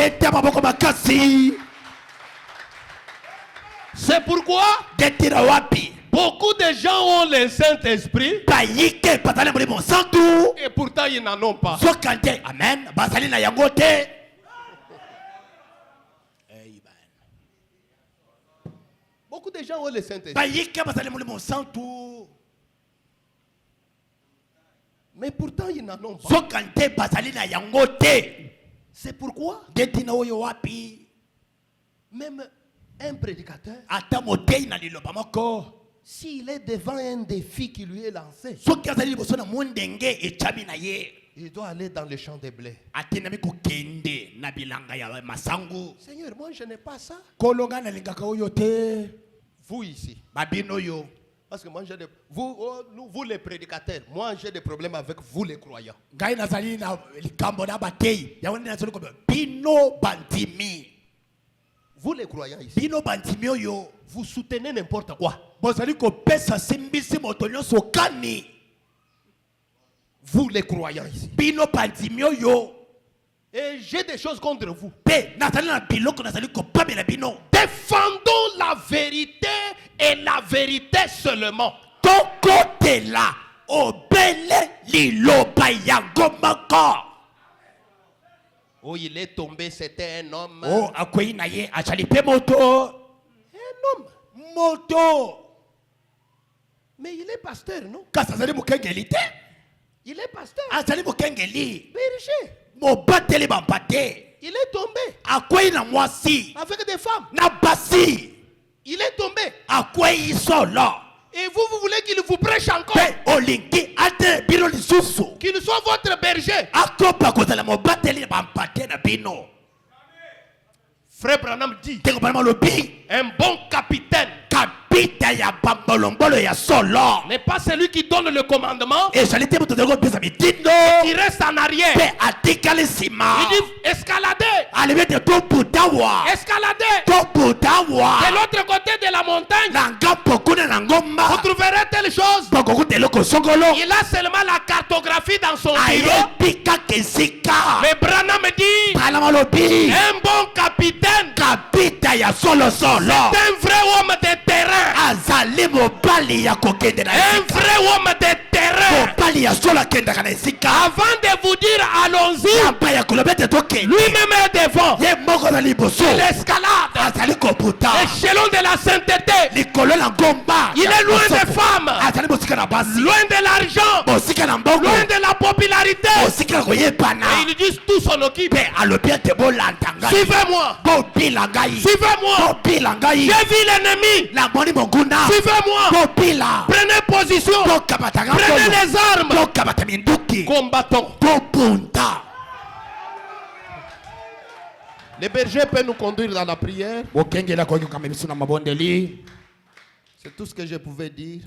C'est pourquoi beaucoup de gens ont le Saint-Esprit et pourtant ils n'en ont pas. Amen. Beaucoup de gens ont le Saint-Esprit. Mais pourtant ils n'en ont pas. C'est pourquoi même un prédicateur, s'il est devant un défi qui lui est lancé, Il doit aller dans le champ de blé. atinami kokende na bilanga ya masangu. Seigneur, moi je n'ai pas ça. Kolonga na lingaka oyo te. Vous ici. Babino yo. Parce que moi j'ai des... Vous les prédicateurs, moi j'ai des problèmes avec vous les croyants. Ngai nazali na likambo na batei. Ya wani nazali ko bino bandimi. Vous les croyants ici. Bino bandimi oyo. Vous soutenez n'importe quoi. Bozali ko pesa simbisi moto nyonso kani. Vous les croyants ici. Bino bandimi oyo. Et j'ai des choses contre vous. Défendons la vérité et la vérité seulement. Oh, il est tombé, c'était un homme. Oh, un homme. Moto. Mais il est pasteur, non? Il est pasteur. Berger. Il est tombé. Avec des femmes. Il est tombé. Et vous voulez qu'il vous prêche encore? Qu'il soit votre berger. Frère Branham dit, un bon capitaine n'est pas celui qui donne le commandement et qui reste en arrière. Il dit escalader. Escalader. De l'autre côté de la montagne, vous trouverez telle chose. Il a seulement la cartographie dans son bureau. Mais Branham dit, un bon capitaine, c'est un vrai homme de terrain. Un vrai homme de terrain. Avant de vous dire allons-y, lui-même est devant. Il escalade l'échelon de la sainteté. Il est loin des femmes, loin de l'argent, loin de la popularité. Et ils disent tout s'en occupe. Suivez-moi. Suivez-moi. J'ai vu l'ennemi. Suivez-moi. Prenez position. Prenez les armes. Combattons. Le berger peut nous conduire dans la prière. C'est tout ce que je pouvais dire.